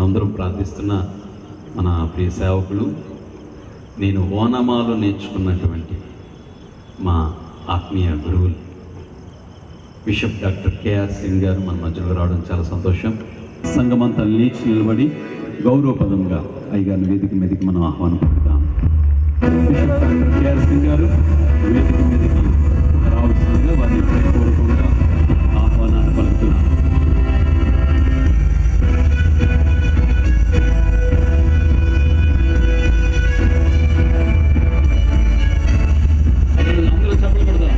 మనందరం ప్రార్థిస్తున్న మన ప్రియ సేవకులు, నేను ఓనమాలు నేర్చుకున్నటువంటి మా ఆత్మీయ గురువులు బిషప్ డాక్టర్ కేఆర్ సింగ్ గారు మన మధ్యలో రావడం చాలా సంతోషం. సంఘమంతా లేచి నిలబడి గౌరవపదంగా అయ్యగారిని వేదిక మీదకి మనం ఆహ్వానం పలుకుతాం. బిషప్ డాక్టర్ కేఆర్ సింగ్ గారు వేదిక మీదకి రావాల్సిందిగా వారిని ప్రేమపూర్వకంగా ఆహ్వానాన్ని పలుకుతున్నాం. అందరూ చప్పట్లు కొడతాం.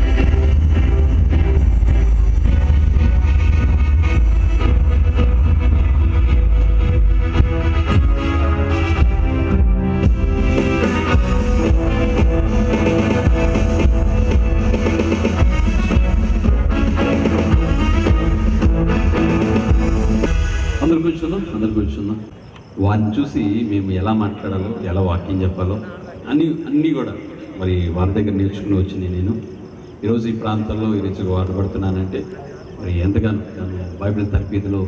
అందరు కూర్చుందాం. వారిని చూసి మేము ఎలా మాట్లాడాలో, ఎలా వాక్యం చెప్పాలో అన్నీ కూడా మరి వారి దగ్గర నేర్చుకుని వచ్చింది. నేను ఈరోజు ఈ ప్రాంతంలో ఈరోజు వాడబడుతున్నానంటే మరి ఎంతగానో బైబిల్ తర్బీదులో,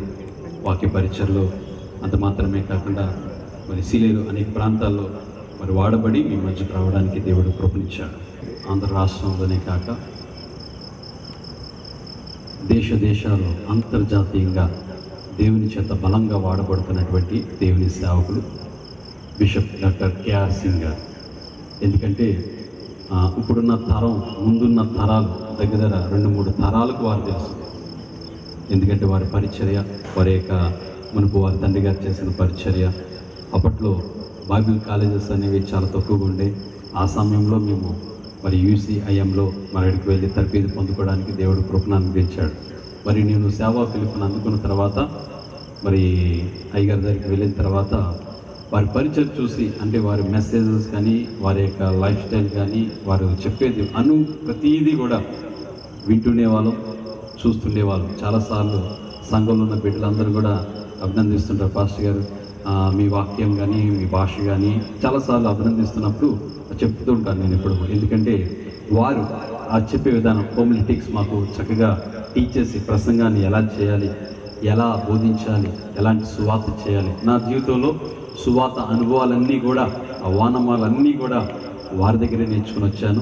వాక్య పరిచయలో అంత మాత్రమే కాకుండా మరి సీలేరు అనేక ప్రాంతాల్లో మరి వాడబడి మీ మధ్యకు రావడానికి దేవుడు కృపనిచ్చాడు. ఆంధ్ర రాష్ట్రంలోనే కాక దేశాలు అంతర్జాతీయంగా దేవుని చేత బలంగా వాడబడుతున్నటువంటి దేవుని సేవకులు బిషప్ డాక్టర్ కేఆర్ సింగ్ గారు. ఎందుకంటే ఇప్పుడున్న తరం, ముందున్న తరాలు దగ్గర 2-3 తరాలకు వారు తెలుసు. ఎందుకంటే వారి పరిచర్య, వారి యొక్క మునుపు వారి తండ్రి గారు చేసిన పరిచర్య, అప్పట్లో బైబిల్ కాలేజెస్ అనేవి చాలా తక్కువగా ఉండే. ఆ సమయంలో మేము మరి UCIMలో మరి అక్కడికి వెళ్ళి తర్బీదు పొందుకోవడానికి దేవుడు కృపను అనుగ్రహించాడు. మరి నేను సేవా పిలుపుని అందుకున్న తర్వాత మరి అయ్యగారి దగ్గరికి వెళ్ళిన తర్వాత వారి పరిచయం చూసి, అంటే వారి మెసేజెస్ కానీ, వారి యొక్క లైఫ్ స్టైల్ కానీ, వారు చెప్పేది ప్రతీదీ కూడా వింటుండేవాళ్ళం, చూస్తుండేవాళ్ళం. చాలాసార్లు సంఘంలో ఉన్న బిడ్డలందరూ కూడా అభినందిస్తుంటారు, పాస్టర్ గారు మీ వాక్యం కానీ, మీ భాష కానీ చాలాసార్లు అభినందిస్తున్నప్పుడు చెప్తూ ఉంటాను నేను ఎప్పుడు. ఎందుకంటే వారు చెప్పే విధానం, హోమిలిటిక్స్ మాకు చక్కగా టీచ్ చేసి ప్రసంగాన్ని ఎలా చేయాలి, ఎలా బోధించాలి, ఎలాంటి సువార్త చేయాలి. నా జీవితంలో సువార్త అనుభవాలన్నీ కూడా, ఆ వానమాలన్నీ కూడా వారి దగ్గరే నేర్చుకుని వచ్చాను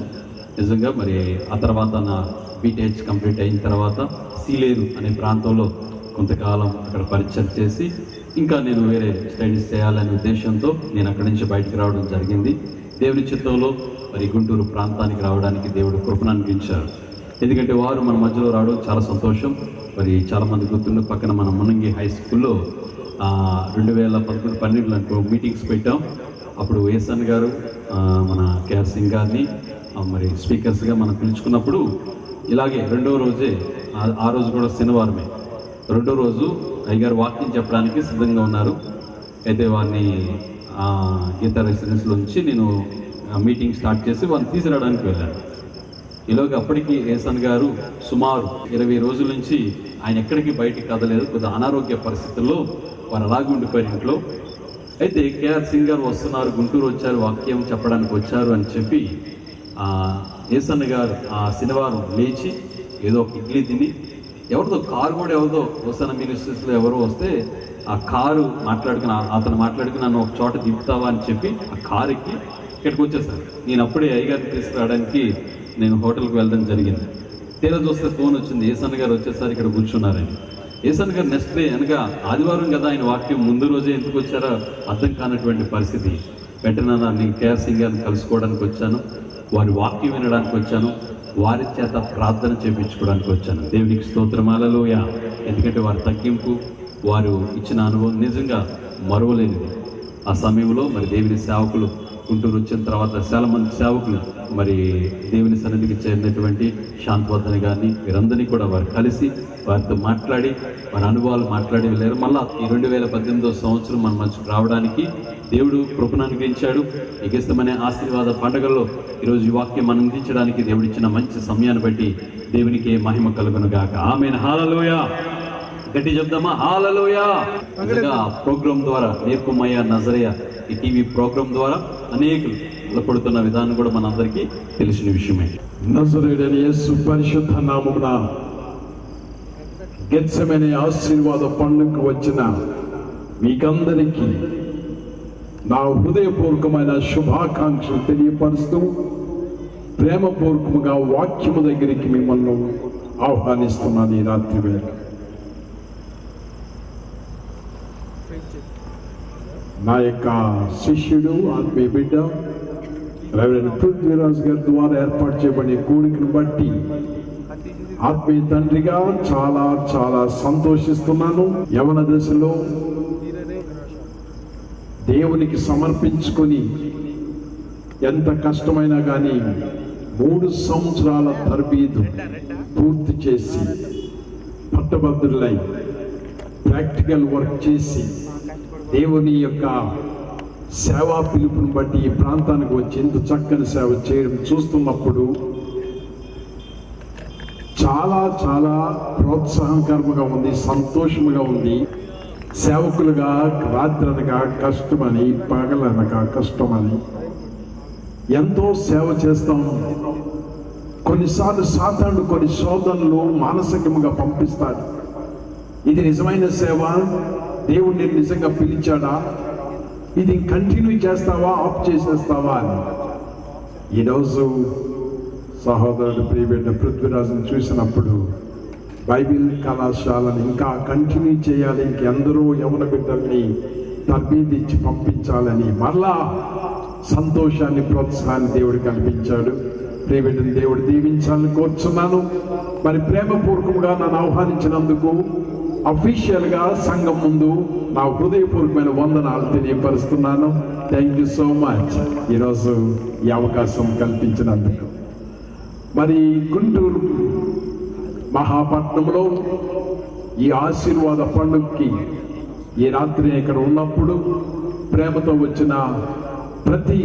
నిజంగా. మరి ఆ తర్వాత నా BTH కంప్లీట్ అయిన తర్వాత సీలేరు అనే ప్రాంతంలో కొంతకాలం అక్కడ పరిచయం చేసి ఇంకా నేను వేరే స్టడీస్ చేయాలనే ఉద్దేశంతో నేను అక్కడి నుంచి బయటకు రావడం జరిగింది. దేవుని చిత్తంలో మరి గుంటూరు ప్రాంతానికి రావడానికి దేవుడు కృపను అనుగ్రహించారు. ఎందుకంటే వారు మన మధ్యలో రావడం చాలా సంతోషం. మరి చాలామంది గుర్తుండే పక్కన మన మునంగి హై స్కూల్లో 2011-12 మీటింగ్స్ పెట్టాం. అప్పుడు ఏసన్ గారు మన కేఆర్ సింగ్ గారిని మరి స్పీకర్స్గా మనం పిలుచుకున్నప్పుడు ఇలాగే రెండో రోజే, ఆ రోజు కూడా శనివారమే, రెండో రోజు అయ్యగారు వాక్యం చెప్పడానికి సిద్ధంగా ఉన్నారు. అయితే వారిని గీతా రెసిడెన్స్లో నుంచి నేను మీటింగ్ స్టార్ట్ చేసి వారిని తీసుకురావడానికి వెళ్ళాను. ఈలోగా అప్పటికి ఏసన్ గారు సుమారు 20 రోజుల నుంచి ఆయన ఎక్కడికి బయటికి కదలేదు. కొద్దిగా అనారోగ్య పరిస్థితుల్లో వారు అలాగే ఉండిపోయారు ఇంట్లో. అయితే కేఆర్ సింగ్ గారు వస్తున్నారు, గుంటూరు వచ్చారు, వాక్యం చెప్పడానికి వచ్చారు అని చెప్పి ఏసన్ గారు ఆ శనివారం లేచి ఏదో ఒక ఇడ్లీ తిని, ఎవరిదో కారు కూడా ఎవరిదో హోసన్న మినిస్ట్రీస్లో ఎవరో వస్తే ఆ కారు అతను మాట్లాడుకుని నన్ను ఒక చోట దింపుతావా అని చెప్పి ఆ కారు ఎక్కి ఇక్కడికి వచ్చేసారు. నేను అప్పుడే అయ్యగారిని తీసుకురావడానికి నేను హోటల్కి వెళ్ళడం జరిగింది. తీరా చూస్తే ఫోన్ వచ్చింది, ఏసన్ గారు వచ్చేసారి ఇక్కడ కూర్చున్నారని. ఏసన్ గారు నెక్స్ట్ డే అనగా ఆదివారం కదా ఆయన వాక్యం, ముందు రోజే ఎందుకు వచ్చారో అర్థం కానటువంటి పరిస్థితి. వెంటనే నేను కేఆర్ సింగ్ గారిని కలుసుకోవడానికి వచ్చాను, వారి వాక్యం వినడానికి వచ్చాను, వారి చేత ప్రార్థన చేయించుకోవడానికి వచ్చాను. దేవునికి స్తోత్రం, హల్లెలూయా. ఎందుకంటే వారి తగ్గింపు, వారు ఇచ్చిన అనుభవం నిజంగా మరువలేనిది. ఆ సమయంలో మరి దేవుని సేవకులు గుంటూరు వచ్చిన తర్వాత చాలా మంది సేవకులు మరి దేవుని సన్నిధికి చేరినటువంటి శాంతవర్ధన గారిని, వీరందరినీ కూడా వారు కలిసి వారితో మాట్లాడి వారి అనుభవాలు మాట్లాడి వెళ్ళారు. మళ్ళా ఈ 2018వ సంవత్సరం మన మధ్యకు రావడానికి దేవుడు కృపను అనుగ్రహించాడు. మీకు ఇష్టమైన ఆశీర్వాద పండుగల్లో ఈరోజు ఈ వాక్యం అందించడానికి దేవుడు ఇచ్చిన మంచి సమయాన్ని బట్టి దేవునికి మహిమ కలుగును గాక. ఆమేన్, హల్లెలూయా. గట్టి చెప్దామా, హల్లెలూయా. నిజంగా ప్రోగ్రాం ద్వారా నేర్పుమయ్య నజరేయ ఈ టీవీ ప్రోగ్రాం ద్వారా అనేకులు బలపడుతున్న విధానం కూడా మనందరికీ తెలిసిన విషయమే. నజరేయుడైన యేసు పరిశుద్ధ నామమున గెత్సెమనే ఆశీర్వాద పండుగకు వచ్చిన మీకందరికీ నా హృదయపూర్వకమైన శుభాకాంక్షలు తెలియపరుస్తూ ప్రేమపూర్వకముగా వాక్యము దగ్గరికి మిమ్మల్ని ఆహ్వానిస్తున్నాను ఈ రాత్రి వేళ. నా యొక్క శిష్యుడు ఆత్మీయ బిడ్డ రెవరెండ్ పృథ్వీరాజ్ గారి ద్వారా ఏర్పాటు చేయబడిన కూడికను బట్టి ఆత్మీయ తండ్రిగా చాలా చాలా సంతోషిస్తున్నాను. యవన దశలో దేవునికి సమర్పించుకొని ఎంత కష్టమైనా కానీ 3 సంవత్సరాల తరబీదు పూర్తి చేసి పట్టభద్రులై ప్రాక్టికల్ వర్క్ చేసి దేవుని యొక్క సేవా పిలుపుని బట్టి ఈ ప్రాంతానికి వచ్చి ఎంత చక్కని సేవ చేయడం చూస్తున్నప్పుడు చాలా చాలా ప్రోత్సాహకరంగా ఉంది, సంతోషముగా ఉంది. సేవకులుగా రాత్రనగా కష్టమని, పగలనగా కష్టమని ఎంతో సేవ చేస్తాం. కొన్నిసార్లు సాతానుడు కొన్ని శోధనలు మానసికంగా పంపిస్తాడు. ఇది నిజమైన సేవ, దేవుడు నేను నిజంగా పిలిచాడా, ఇది కంటిన్యూ చేస్తావా, ఆఫ్ చేసేస్తావా అని. ఈరోజు సహోదరుడు ప్రియబిడ్డ పృథ్వీరాజును చూసినప్పుడు బైబిల్ కళాశాలను ఇంకా కంటిన్యూ చేయాలి, ఇంకెందరో యవన బిడ్డల్ని తర్బీదిచ్చి పంపించాలని మరలా సంతోషాన్ని, ప్రోత్సాహాన్ని దేవుడు కల్పించాడు. ప్రియబిడ్డను దేవుడు దీవించాలని కోరుచున్నాను. మరి ప్రేమపూర్వకంగా నన్ను ఆహ్వానించినందుకు అఫీషియల్గా సంఘం ముందు నా హృదయపూర్వకమైన వందనాలు తెలియపరుస్తున్నాను. థ్యాంక్ యూ సో మచ్ ఈరోజు ఈ అవకాశం కల్పించినందుకు. మరి గుంటూరు మహాపట్నంలో ఈ ఆశీర్వాద పండుగకి ఈ రాత్రి ఇక్కడ ఉన్నప్పుడు ప్రేమతో వచ్చిన ప్రతి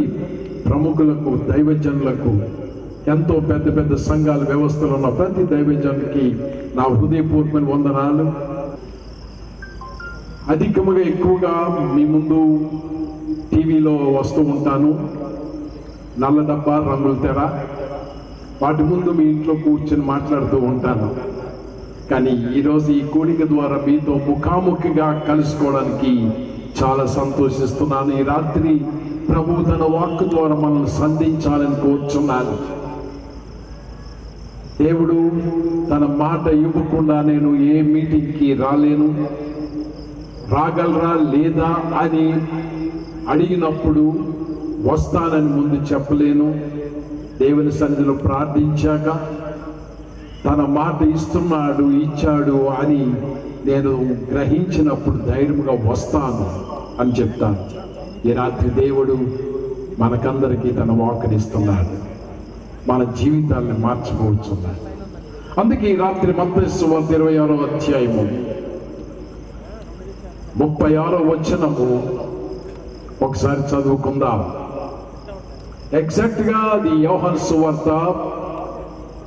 ప్రముఖులకు, దైవజనులకు, ఎంతో పెద్ద పెద్ద సంఘాల వ్యవస్థలో ఉన్న ప్రతి దైవజనునికి నా హృదయపూర్వకమైన వందనాలు. అధికముగా ఎక్కువగా మీ ముందు టీవీలో వస్తూ ఉంటాను. నల్ల డబ్బా, రంగుల తెర, వాటి ముందు మీ ఇంట్లో కూర్చొని మాట్లాడుతూ ఉంటాను. కానీ ఈరోజు ఈ కూడిక ద్వారా మీతో ముఖాముఖిగా కలుసుకోవడానికి చాలా సంతోషిస్తున్నాను. ఈ రాత్రి ప్రభువు తన వాక్కు ద్వారా మనల్ని సంధించాలని కోరుచున్నాను. దేవుడు తన మాట ఇవ్వకుండా నేను ఏ మీటింగ్కి రాలేను, రాగలరా లేదా అని అడిగినప్పుడు వస్తానని ముందు చెప్పలేను. దేవుని సన్నిధిలో ప్రార్థించాక తన మాట ఇస్తున్నాడు, ఇచ్చాడు అని నేను గ్రహించినప్పుడు ధైర్యంగా వస్తాను అని చెప్తాను. ఈ రాత్రి దేవుడు మనకందరికీ తన వాక్కునిస్తున్నాడు, మన జీవితాన్ని మార్చుకోవచ్చున్నాడు. అందుకే ఈ రాత్రి మత్తయి సువార్త 26వ అధ్యాయము 36వ వచనము ఒకసారి చదువుకుందాం. ఎగ్జాక్ట్ గా అది యోహాను సువార్త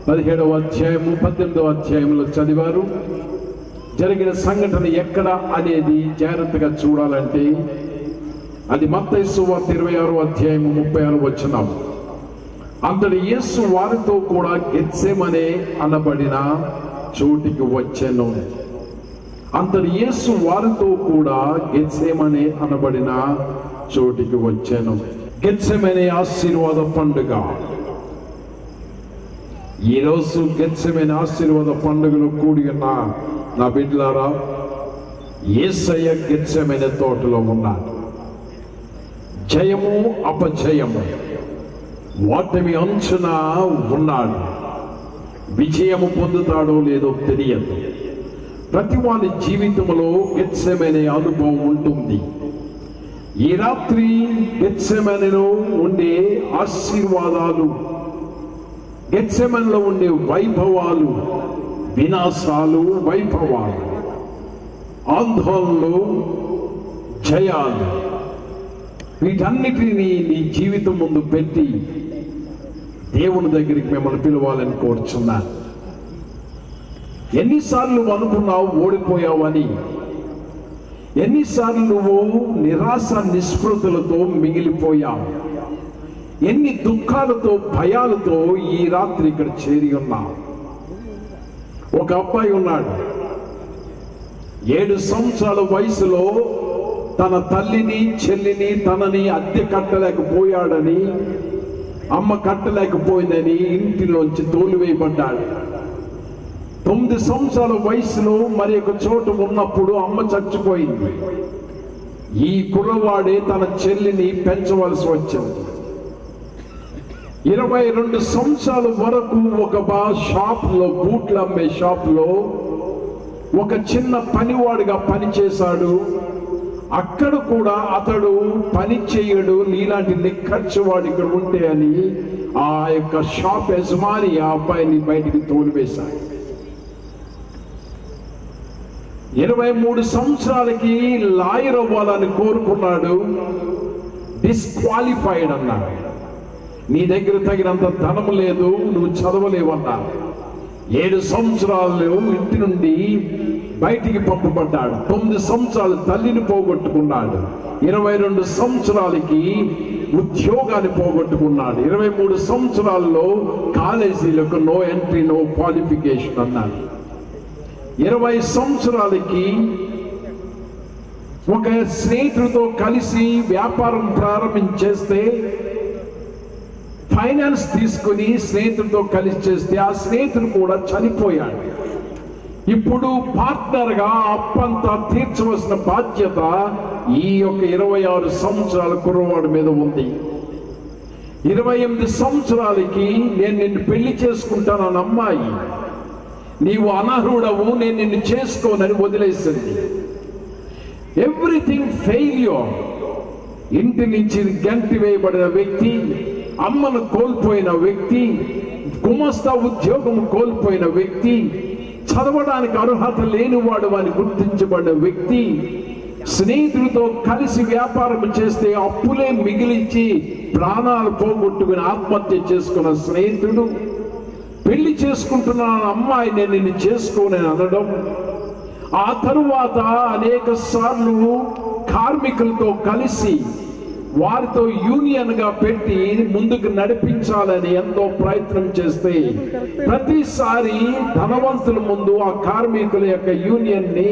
17వ అధ్యాయము 18వ అధ్యాయంలో చదివారు. జరిగిన సంఘటన ఎక్కడ అనేది జాగ్రత్తగా చూడాలంటే అది మత్తయి సువార్త 26వ అధ్యాయము 36వ వచనం. అంతటి యేసు వారితో కూడా గెత్సెమనే అనబడిన చోటికి వచ్చెను. అంతటి యేసు వారితో కూడా గెత్సెమనే అనబడిన చోటికి వచ్చెను. గెత్సెమనే ఆశీర్వాద పండుగ. ఈరోజు గెత్సెమనే ఆశీర్వాద పండుగలో కూడి ఉన్న నా బిడ్డలారా, యేసయ్య గెత్సెమనే తోటలో ఉన్నాడు. జయము అపజయము, ఓటమి అంచున ఉన్నాడు. విజయము పొందుతాడో లేదో తెలియదు. ప్రతి వారి జీవితంలో గెత్సెమనే అనుభవం ఉంటుంది. ఈ రాత్రి గెత్సెమనేలో ఉండే ఆశీర్వాదాలు, గెత్సెమనేలో ఉండే వైభవాలు, వినాశాలు, వైభవాలు, ఆందోళనలు, జయాలు, వీటన్నిటినీ నీ జీవితం ముందు పెట్టి దేవుని దగ్గరికి మిమ్మల్ని పిలవాలని కోరుచున్నాను. ఎన్నిసార్లు నువ్వు అనుకున్నావు ఓడిపోయావని, ఎన్నిసార్లు నువ్వు నిరాశ నిస్పృహలతో మిగిలిపోయావు, ఎన్ని దుఃఖాలతో భయాలతో ఈ రాత్రి ఇక్కడ చేరి ఉన్నావు. ఒక అబ్బాయి ఉన్నాడు, 7 సంవత్సరాల వయసులో తన తల్లిని చెల్లిని తనని అద్దె కట్టలేకపోయాడని, అమ్మ కట్టలేకపోయిందని ఇంటిలోంచి తోలివేయబడ్డాడు. 9 సంవత్సరాల వయసులో మరి ఒక చోట ఉన్నప్పుడు అమ్మ చచ్చిపోయింది. ఈ కుర్రవాడే తన చెల్లిని పెంచవలసి వచ్చింది. 22 సంవత్సరాల వరకు ఒక షాప్లో, బూట్లు అమ్మే షాప్లో ఒక చిన్న పనివాడిగా పనిచేశాడు. అక్కడ కూడా అతడు పని చేయడు, నీలాంటి నిక్కర్చువాడు ఇక్కడ ఉంటే అని ఆ యొక్క షాప్ యజమాని ఆ అబ్బాయిని బయటికి తోలివేశాడు. 23 సంవత్సరాలకి లాయర్ అవ్వాలని కోరుకున్నాడు. డిస్క్వాలిఫైడ్ అన్నాడు. నీ దగ్గర తగినంత ధనం లేదు, నువ్వు చదవలేవన్నా. 7 సంవత్సరాలు ఇంటి నుండి బయటికి పంపబడ్డాడు. 9 సంవత్సరాలు తల్లిని పోగొట్టుకున్నాడు. 22 సంవత్సరాలకి ఉద్యోగాన్ని పోగొట్టుకున్నాడు. 23 సంవత్సరాల్లో కాలేజీలకు నో ఎంట్రీ, నో క్వాలిఫికేషన్ అన్నాడు. 20 సంవత్సరాలకి ఒక స్నేహితుడితో కలిసి వ్యాపారం ప్రారంభించేస్తే, ఫైనాన్స్ తీసుకుని స్నేహితుడితో కలిసి చేస్తే ఆ స్నేహితుడు కూడా చనిపోయాడు. ఇప్పుడు పార్ట్నర్గా అప్పంతా తీర్చవలసిన బాధ్యత ఈ యొక్క 26 సంవత్సరాల కుర్రవాడి మీద ఉంది. 28 సంవత్సరాలకి నేను నిన్ను పెళ్లి చేసుకుంటానన్న అమ్మాయి, నీవు అనర్హుడవు, నేను నిన్ను చేసుకోనని వదిలేసింది. Everything failure. ఇంటి నుంచి గంటి వేయబడిన వ్యక్తి, అమ్మను కోల్పోయిన వ్యక్తి, గుమస్తా ఉద్యోగం కోల్పోయిన వ్యక్తి, చదవడానికి అర్హత లేనివాడు అని గుర్తించబడిన వ్యక్తి, స్నేహితుడితో కలిసి వ్యాపారం చేస్తే అప్పులే మిగిలించి ప్రాణాలు పోగొట్టుకుని ఆత్మహత్య చేసుకున్న స్నేహితుడు, పెళ్లి చేసుకుంటున్నాను అమ్మాయి నేను నిన్ను చేసుకోనని అనడం, ఆ తరువాత అనేక సార్లు కార్మికులతో కలిసి వారితో యూనియన్ గా పెట్టి ముందుకు నడిపించాలని ఎంతో ప్రయత్నం చేస్తే ప్రతిసారి ధనవంతుల ముందు ఆ కార్మికుల యొక్క యూనియన్ ని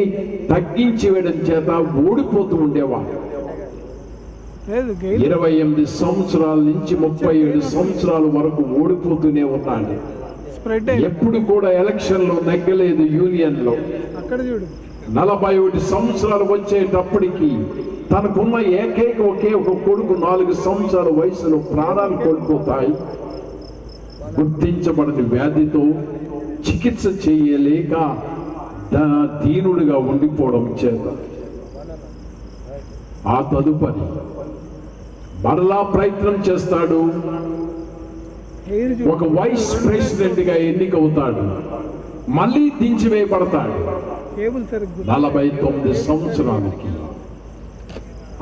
తగ్గించి వేయడం చేత ఓడిపోతూ ఉండేవాడు. 28 సంవత్సరాల నుంచి 37 సంవత్సరాల వరకు ఓడిపోతూనే ఉన్నాడు. ఎప్పుడు కూడా ఎలక్షన్ లో నెగ్గలేదు యూనియన్ లో. 41 సంవత్సరాలు వచ్చేటప్పటికి తనకున్న ఏకైక ఒకే ఒక కొడుకు 4 సంవత్సరాల వయసులో ప్రాణాలు కోల్పోతాయి. గుర్తించబడని వ్యాధితో చికిత్స చేయలేక దీనుడిగా ఉండిపోవడం చేత ఆ తదుపరి మరలా ప్రయత్నం చేస్తాడు. ఒక వైస్ ప్రెసిడెంట్ గా ఎన్నికవుతాడు. మళ్ళీ దించివేయబడతాడు. 49 సంవత్సరాలకి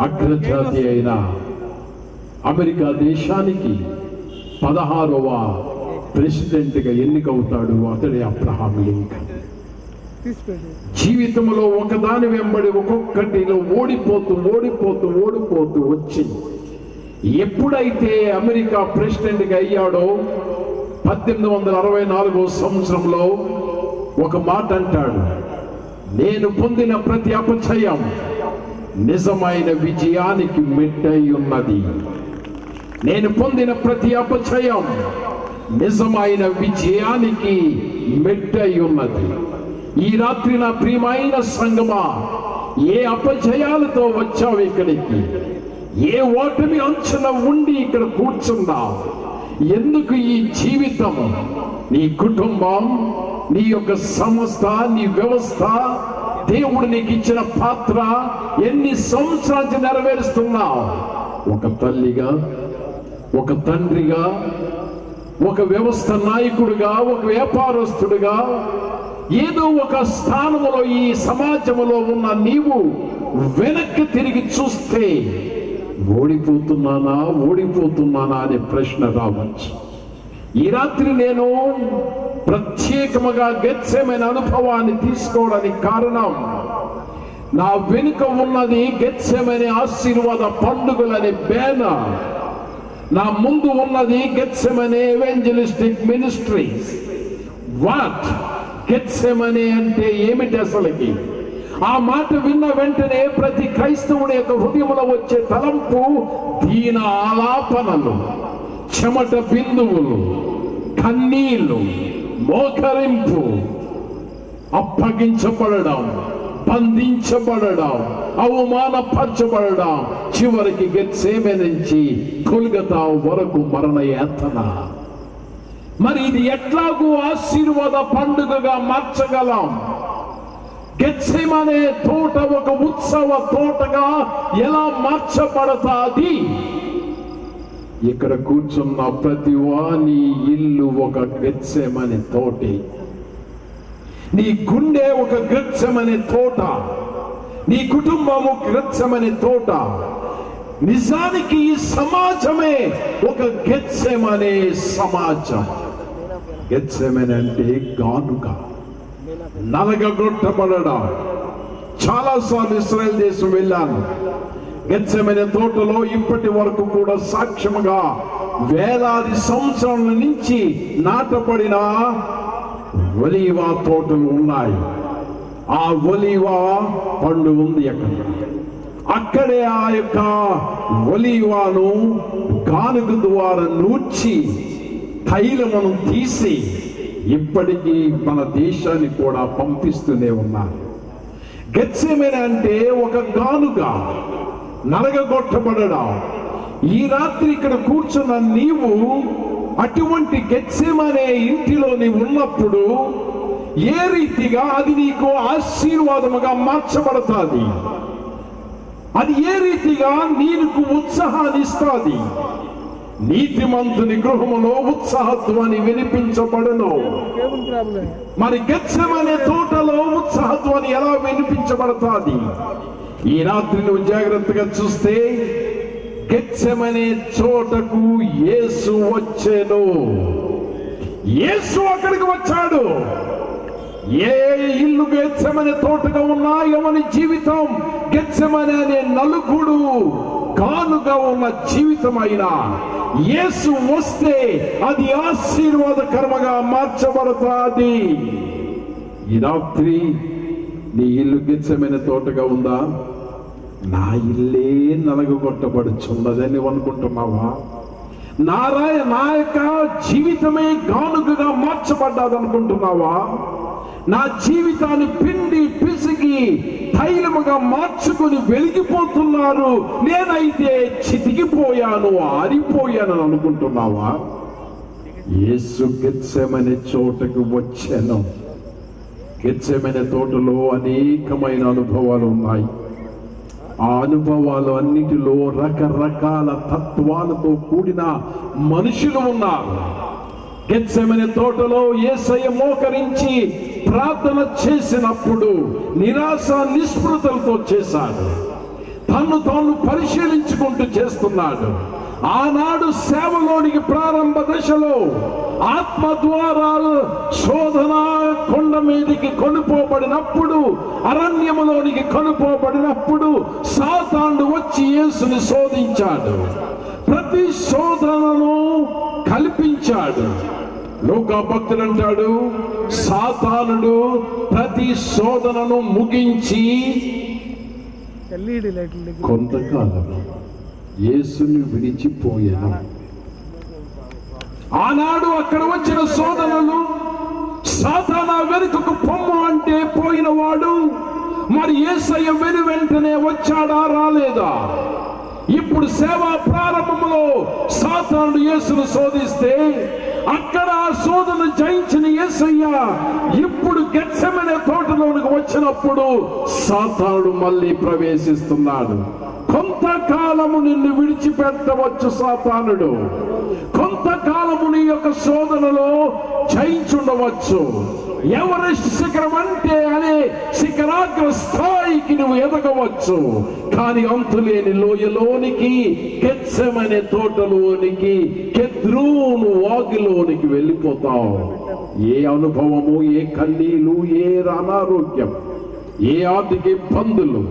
అగ్రజాతి అయిన అమెరికా దేశానికి 16వ ప్రెసిడెంట్ గా ఎన్నికవుతాడు. అతడే అబ్రహాం లింకన్. జీవితంలో ఒకదాని వెంబడి ఒక్కొక్కటిలో ఓడిపోతూ వచ్చి ఎప్పుడైతే అమెరికా ప్రెసిడెంట్ గా అయ్యాడో 1864 సంవత్సరంలో ఒక మాట అంటాడు, నేను పొందిన ప్రతి అపజయం నిజమైన విజయానికి మెట్టై ఉన్నది. నేను పొందిన ప్రతి అపజయం నిజమైన విజయానికి మెట్టై ఉన్నది. ఈ రాత్రి నా ప్రియమైన సంగమా, ఏ అపజయాలతో వచ్చావు ఇక్కడికి? ఏ ఓటమి అంచున ఉండి ఇక్కడ కూర్చున్నావు? ఎందుకు ఈ జీవితం, నీ కుటుంబం, నీ యొక్క సంస్థ, నీ వ్యవస్థ, దేవుడు నీకు ఇచ్చిన పాత్ర ఎన్ని సంవత్సరాలు నెరవేరుస్తున్నావు? ఒక తల్లిగా, ఒక తండ్రిగా, ఒక వ్యవస్థ నాయకుడిగా, ఒక వ్యాపారస్తుడిగా, ఏదో ఒక స్థానంలో ఈ సమాజంలో ఉన్న నీవు వెనక్కి తిరిగి చూస్తే ఓడిపోతున్నానా అనే ప్రశ్న రావచ్చు. ఈ రాత్రి నేను ప్రత్యేకముగా గెత్సేమైన అనుభవాన్ని తీసుకోవడానికి కారణం, నా వెనుక ఉన్నది గెత్సేమనే ఆశీర్వాద పండుగలనే బ్యానర్, నా ముందు ఉన్నది గెత్సేమనే ఎవెంజలిస్టిక్ మినిస్ట్రీస్. వాట్ గెత్సేమనే అంటే ఏమిటి? అసలుకి ఆ మాట విన్న వెంటనే ప్రతి క్రైస్తవుని యొక్క హృదయంలో వచ్చే తలంపు దీన ఆలాపనలు, చెమట బిందువులు, కన్నీళ్లు, మోకరింపు, అప్పగించబడడం, బంధించబడడం, అవమానపరచబడడం, చివరికి గెత్సేమే నుంచి కొల్గతా వరకు మరణ యాతన. మరి ఇది ఎట్లాగూ ఆశీర్వాద పండుగగా మార్చగలం? గెత్సేమనే తోట ఒక ఉత్సవ తోటగా ఎలా మార్చబడతాది? ఇక్కడ కూర్చున్న ప్రతి వాని ఇల్లు ఒక గెత్సేమనే తోటే. నీ గుండె ఒక గెత్సేమనే తోట, నీ కుటుంబము గెత్సేమనే తోట. నిజానికి ఈ సమాజమే ఒక గెత్సేమనే సమాజం. గెత్సేమనే అంటే గానుగ, నలగగొట్టబడడం. చాలాసార్లు ఇశ్రాయేల్ దేశం వెళ్ళాను. గెత్సేమనే తోటలో ఇప్పటి వరకు కూడా సాక్ష్యముగా వేలాది సంవత్సరాల నుంచి నాటబడిన ఒలీవ తోటలు ఉన్నాయి. ఆ ఒలీవ పండు ఉంది అక్కడే ఆ యొక్క ఒలీవను గానుగ ద్వారా నూర్చి తైలమును తీసి ఇప్పటికీ మన దేశాన్ని కూడా పంపిస్తూనే ఉన్నారు. గెత్సేమనే అంటే ఒక గానుగ, నలగగొట్టబడడం. ఈ రాత్రి ఇక్కడ కూర్చున్న నీవు అటువంటి గెత్సేమనే ఇంటిలో నీవు ఉన్నప్పుడు ఏ రీతిగా అది నీకు ఆశీర్వాదముగా మార్చబడతాది? అది ఏ రీతిగా నీకు ఉత్సాహాన్ని ఇస్తుంది? నీతిమంతుని గృహములో ఉత్సాహధ్వని వినిపించబడును. మరి గెత్సేమనే తోటలో ఉత్సాహధ్వని ఎలా వినిపించబడతాది? ఈ రాత్రి నువ్వు జాగ్రత్తగా చూస్తే గెత్సేమనే చోటకు యేసు వచ్చెను. యేసు అక్కడికి వచ్చాడు. ఏ ఇల్లు గెత్సేమనే తోటగా ఉన్నా ఎవరి జీవితం గెత్సేమనే అనే నలుగుడు గానుగా ఉన్న జీవితమైనా యేసు వస్తే అది ఆశీర్వాదకరముగా మార్చబడతాది. ఈ రాత్రి నీ ఇల్లు గెత్సేమనే తోటగా ఉందా? నా ఇల్లే నలగొట్టబడుచున్నదని అనుకుంటున్నావా? నా యొక్క జీవితమే గానుగగా మార్చబడ్డాది అనుకుంటున్నావా? నా జీవితాన్ని పిండి పిసికి తైలముగా మార్చుకుని వెలిగిపోతున్నారు, నేనైతే చితికిపోయాను, ఆరిపోయాను అనుకుంటున్నావా? యేసు గెత్సేమనే చోటకు వచ్చాను. గెత్సేమనే తోటలో అనేకమైన అనుభవాలు ఉన్నాయి. ఆ అనుభవాలు అన్నిటిలో రకరకాల తత్వాలతో కూడిన మనుషులు ఉన్నారు. గెత్సేమనే తోటలో యేసయ్య మోకరించి ప్రార్థన చేసినప్పుడు నిరాశ నిస్పృహలతో చేశాడు. తను తాను పరిశీలించుకుంటూ చేస్తున్నాడు. ఆనాడు సేవలోనికి ప్రారంభ దశలో ఆత్మ ద్వారా శోధన కొండ మీదకి కొనుపోబడినప్పుడు, అరణ్యములోనికి కొనుపోబడినప్పుడు సాతానుడు వచ్చి యేసుని శోధించాడు. ప్రతి శోధనను కల్పించాడు. లోకా భక్తుడు అంటాడు, సాతానుడు ప్రతి శోధనను ముగించి కొంతకాలం యేసుని విడిచిపోయాను. ఆనాడు అక్కడ వచ్చిన శోధనలు సాతానా వెనుకకు పొమ్ము అంటే పోయిన వాడు మరి యేసయ్య వెంటనే వచ్చాడా రాలేదా? ఇప్పుడు సేవా ప్రారంభంలో సాతానుడు యేసును శోధిస్తే అక్కడ ఆ శోధన జయించిన యేసయ్య ఇప్పుడు గెత్సేమనే తోటలోనికి వచ్చినప్పుడు సాతానుడు మళ్ళీ ప్రవేశిస్తున్నాడు. కొంతకాలము నిన్ను విడిచిపెట్టవచ్చు సాతానుడు, కొంతకాలము నీ యొక్క శోధనలో జయించుండవచ్చు. ఎవరెస్ట్ శిఖరం అంటే అనే శిఖరాగ్ర స్థాయికి నువ్వు ఎదగవచ్చు. కానీ అంతులేని లోయలోనికి, గెత్సేమనే తోటలోనికి, కెద్రోను వాగులోనికి వెళ్ళిపోతావు. ఏ అనుభవము, ఏ కన్నీలు, ఏ అనారోగ్యం, ఏ ఆర్థిక ఇబ్బందులు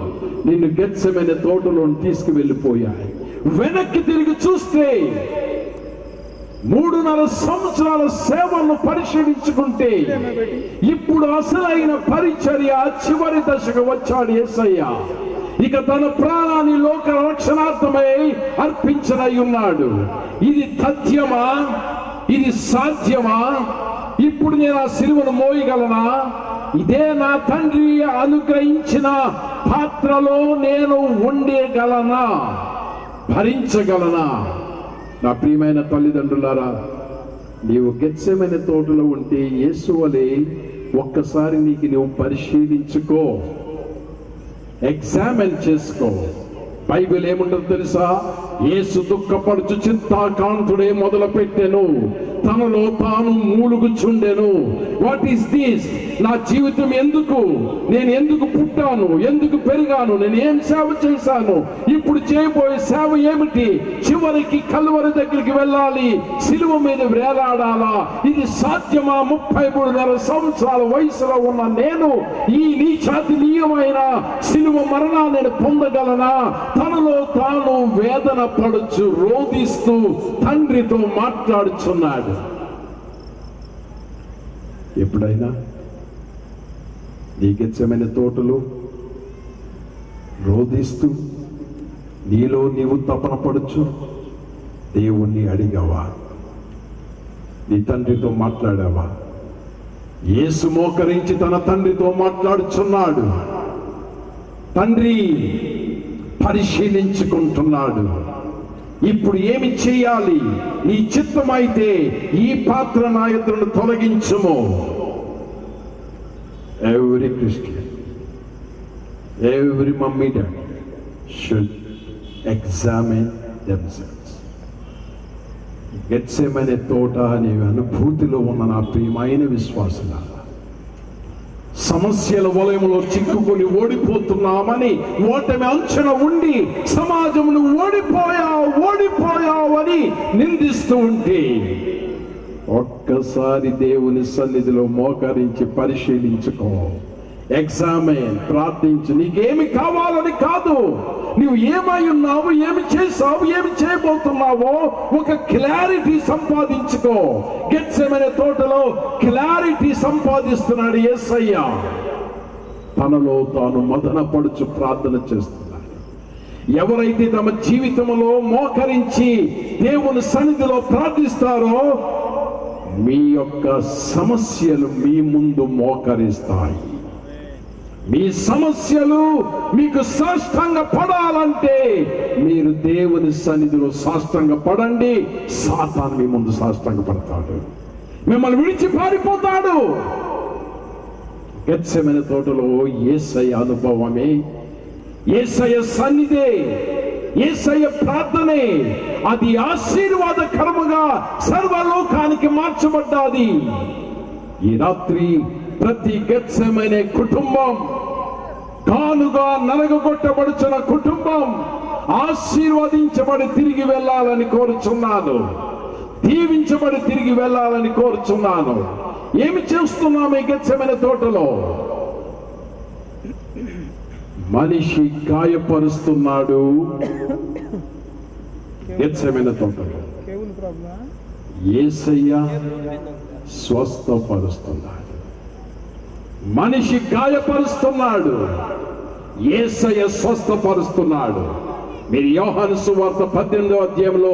నిన్ను గెత్సేమనే తోటలో తీసుకువెళ్ళిపోయాయి. వెనక్కి తిరిగి చూస్తే 3.5 సంవత్సరాల సేవను పరిశీలించుకుంటే ఇప్పుడు అసలైన పరిచర్య చివరి దశకు వచ్చాడు యేసయ్య. ఇక తన ప్రాణాన్ని లోక రక్షణార్థమై అర్పించనై ఉన్నాడు. ఇది తథ్యమా? ఇది సాధ్యమా? ఇప్పుడు నేను ఆ సిలువను మోయగలనా? ఇదే నా తండ్రి అనుగ్రహించిన పాత్రలో నేను ఉండగలనా? భరించగలనా? నా ప్రియమైన తల్లిదండ్రులారా, నీవు గెత్సెమనే తోటలో ఉంటే యేసు వలె ఒక్కసారి నీకు నువ్వు పరిశీలించుకో, ఎగ్జామిన్ చేసుకో. బైబిల్ ఏముంటుందో తెలుసా? యేసు దుఃఖపడుచు చింతాకాంతుడే మొదలు పెట్టెను, తనలో తాను మూలుగుచుండెను. What is this? నా జీవితం ఎందుకు? నేను ఎందుకు పుట్టాను? ఎందుకు పెరిగాను? నేను ఏం సేవ చేశాను? ఇప్పుడు చేయబోయే సేవ ఏమిటి? చివరికి కల్వరి దగ్గరికి వెళ్ళాలి, సిలువ మీద వేలాడాలా? ఇది సాధ్యమా? 33.5 సంవత్సరాల వయసులో ఉన్న నేను ఈ నీచాతినీయమైన సిలువ మరణాన్ని నేను పొందగలనా? తనలో తాను వేదన పడుచు రోధిస్తూ తండ్రితో మాట్లాడుచున్నాడు. ఎప్పుడైనా నీ గెత్సెమనే తోటలో రోధిస్తూ నీలో నీవు తపన పడుచు దేవుణ్ణి అడిగావా? నీ తండ్రితో మాట్లాడావా? యేసు మోకరించి తన తండ్రితో మాట్లాడుచున్నాడు. తండ్రి పరిశీలించుకుంటున్నాడు. ఇప్పుడు ఏమి చేయాలి? నీ చిత్తమైతే ఈ పాత్ర నా ఎదురును తొలగించుము. Every Christian, every mummy daddy should examine themselves. Gethsemane తోట అనే అనుభూతిలో ఉన్న నా ప్రియమైన విశ్వాసులారా, సమస్యల వలయంలో చిక్కుకొని ఓడిపోతున్నామని ఓటమి అంచున ఉండి సమాజమును ఓడిపోయావు అని నిందిస్తూ ఉంటే ఒక్కసారి దేవుని సన్నిధిలో మోకరించి పరిశీలించుకో, ఎగ్జామిన్, ప్రార్థించు. నీకేమి కావాలని కాదు, నువ్వు ఏమై ఉన్నావు, ఏమి చేసావు, ఏమి చేయబోతున్నావో ఒక క్లారిటీ సంపాదించుకో. గెత్సెమనే తోటలో క్లారిటీ సంపాదిస్తున్నాడు యేసయ్య. తనలో తాను మదన పడుచు ప్రార్థన చేస్తున్నాడు. ఎవరైతే తమ జీవితంలో మోకరించి దేవుని సన్నిధిలో ప్రార్థిస్తారో మీ యొక్క సమస్యలు మీ ముందు మోకరిస్తాయి. మీ సమస్యలు మీకు సాష్టాంగ పడాలంటే మీరు దేవుని సన్నిధిలో సాష్టాంగ పడండి. సాతాను మీ ముందు సాష్టాంగ పడతాడు, మిమ్మల్ని విడిచి పారిపోతాడు. గెత్సెమనే తోటలో యేసయ్య అనుభవమే, యేసయ్య సన్నిధే, యేసయ్య ప్రార్థనే అది ఆశీర్వాదకరముగా సర్వలోకానికి మార్చబడ్డాది. ఈ రాత్రి ప్రతి గెత్సెమనే కుటుంబం, కానుగా నలగొట్టబడుచున్న కుటుంబం ఆశీర్వదించబడి తిరిగి వెళ్ళాలని కోరుచున్నాను. దీవించబడి తిరిగి వెళ్ళాలని కోరుచున్నాను. ఏమి చేస్తున్నాము ఈ గెత్సెమనే తోటలో? మనిషి గాయపరుస్తున్నాడు. గెత్సెమనే తోటలో యేసయ్య స్వస్థపరుస్తున్నాడు. మనిషి గాయపరుస్తున్నాడు, యేసయ్య స్వస్థపరుస్తున్నాడు. మీరు యోహాను సువార్త 18వ అధ్యాయంలో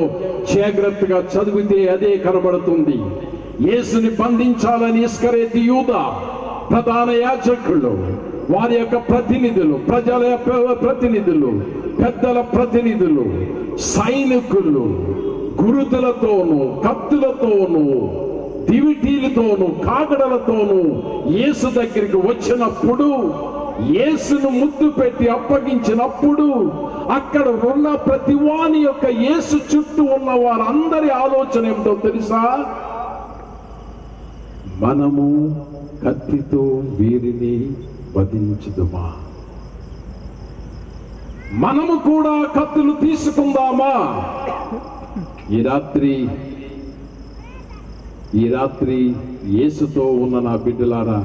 జాగ్రత్తగా చదివితే అదే కనబడుతుంది. యేసుని బంధించాలని ఇస్కరియోతు యూదా, ప్రధాన యాజకులు, వారి యొక్క ప్రతినిధులు, ప్రజల ప్రతినిధులు, పెద్దల ప్రతినిధులు, సైనికులు గురుతులతోనూ కత్తులతోనూ దివిటీలతోనూ కాగడలతోనూ యేసు దగ్గరికి వచ్చినప్పుడు, యేసును ముద్దు పెట్టి అప్పగించినప్పుడు అక్కడ ఉన్న ప్రతి వాని యొక్క యేసు చుట్టూ ఉన్న వారందరి ఆలోచన ఏమిటో తెలుసా? మనము కత్తితో వీరిని వధించుదుమా? మనము కూడా కత్తులు తీసుకుందామా? ఈ రాత్రి యేసుతో ఉన్న నా బిడ్డలారా,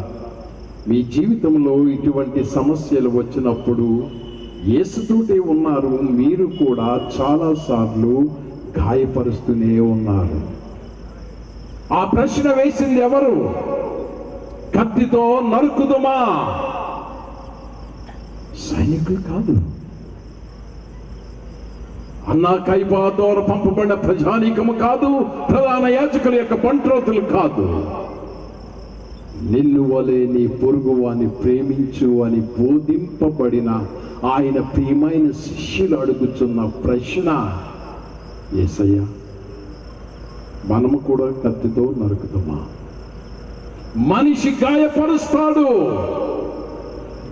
మీ జీవితంలో ఇటువంటి సమస్యలు వచ్చినప్పుడు యేసుతోటే ఉన్నారు. మీరు కూడా చాలాసార్లు గాయపరుస్తూనే ఉన్నారు. ఆ ప్రశ్న వేసింది ఎవరు? కత్తితో నరుకుదుమా? సైనికులు కాదు, అన్నా కైపా ద్వారా పంపబడిన ప్రజానీకము కాదు, ప్రధాన యాజకుల యొక్క బంట్రోతులు కాదు. నిన్ను వలె నీ పొరుగు వాని ప్రేమించు అని బోధింపబడిన ఆయన ప్రియమైన శిష్యులు అడుగుతున్న ప్రశ్న, యేసయ్య మనము కూడా కత్తితో నరుకుతామా? మనిషి గాయపరుస్తాడు,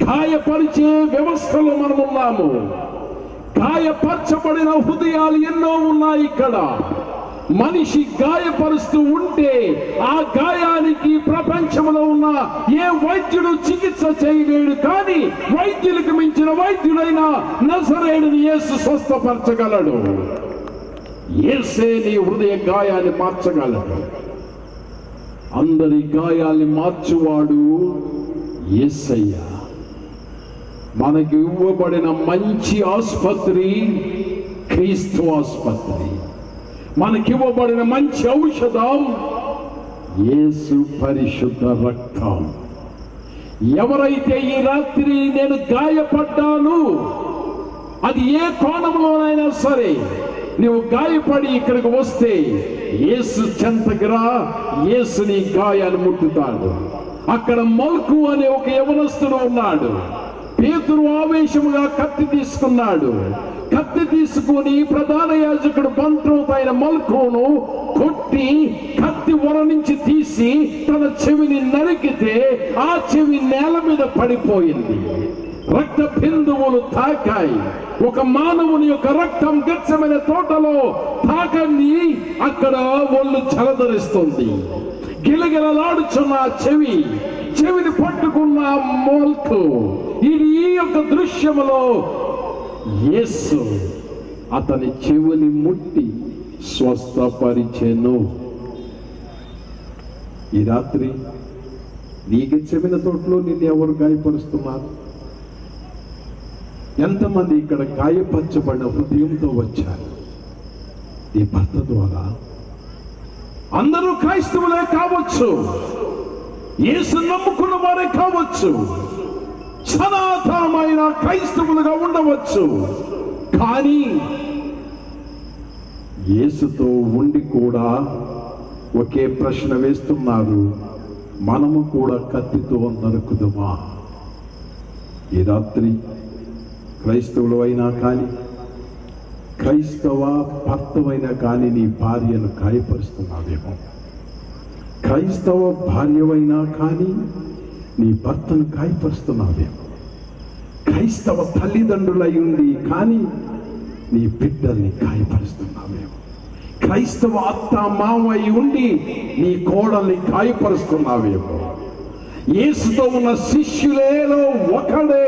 గాయపరిచే వ్యవస్థలో మనమున్నాము. గాయపరచబడిన హృదయాలు ఎన్నో ఉన్నాయి ఇక్కడ. మనిషి గాయపరుస్తూ ఉంటే ఆ గాయానికి ప్రపంచంలో ఉన్న ఏ వైద్యుడు చికిత్స చేయలేడు. కానీ వైద్యులకు మించిన వైద్యుడైన నజరేయుడిని యేసు స్వస్థపరచగలడు. యేసే నీ హృదయ గాయాన్ని మార్చగలడు. అందరి గాయాల్ని మార్చువాడు యేసయ్య. మనకి ఇవ్వబడిన మంచి ఆసుపత్రి క్రీస్తు ఆసుపత్రి. మనకివ్వబడిన మంచి ఔషధం యేసు పరిశుద్ధ రక్తం. ఎవరైతే ఈ రాత్రి నేను గాయపడ్డాను, అది ఏ కోణంలోనైనా సరే, నువ్వు గాయపడి ఇక్కడికి వస్తే యేసు చెంతకిరా, యేసు నీ గాయాన్ని ముట్టుతాడు. అక్కడ మల్కు అనే ఒక యవనస్తుడు ఉన్నాడు. పేతురు ఆవేశముగా కత్తి తీసుకున్నాడు. కత్తి తీసుకుని ప్రధాన యాజకుడు బంట్రోతైన మల్కోను కొట్టి కత్తి ఒర నుంచి తీసి తన చెవిని నరికితే ఆ చెవి నేల మీద పడిపోయింది. రక్త బిందువులు తాకాయి. ఒక మానవుని యొక్క రక్తం గెత్సెమనే తోటలో తాకంది. అక్కడ ఒళ్ళు జలధరిస్తుంది. గిలగిలలాడుచున్న చెవిని పట్టుకున్న మల్కు. ఇది ఈ యొక్క దృశ్యములో యేసు అతని చెవిని ముట్టి స్వస్థపరిచెను. ఈ రాత్రి నీ గెత్సెమనే తోటలో నిన్ను ఎవరు గాయపరుస్తున్నారు? ఎంతమంది ఇక్కడ గాయపరచబడిన హృదయంతో వచ్చారు? ఈ భర్త ద్వారా అందరూ క్రైస్తవులే కావచ్చు, యేసు నమ్ముకున్న వారే కావచ్చు, సనాతనమైన క్రైస్తవులుగా ఉండవచ్చు. కానీ యేసుతో ఉండి కూడా ఒకే ప్రశ్న వేస్తున్నారు, మనము కూడా కత్తితో నరుకుదమా? ఈ రాత్రి క్రైస్తవులు అయినా కానీ, క్రైస్తవ భర్తవైనా కానీ నీ భార్యను గాయపరుస్తున్నావేమో. క్రైస్తవ భార్యవైనా కానీ నీ భర్తను గాయపరుస్తున్నావేమో. క్రైస్తవ తల్లిదండ్రులై ఉండి కానీ నీ బిడ్డల్ని గాయపరుస్తున్నావేమో. క్రైస్తవ అత్త మామై ఉండి నీ కోడల్ని గాయపరుస్తున్నావేమో. యేసుతో ఉన్న శిష్యులేలో ఒకడే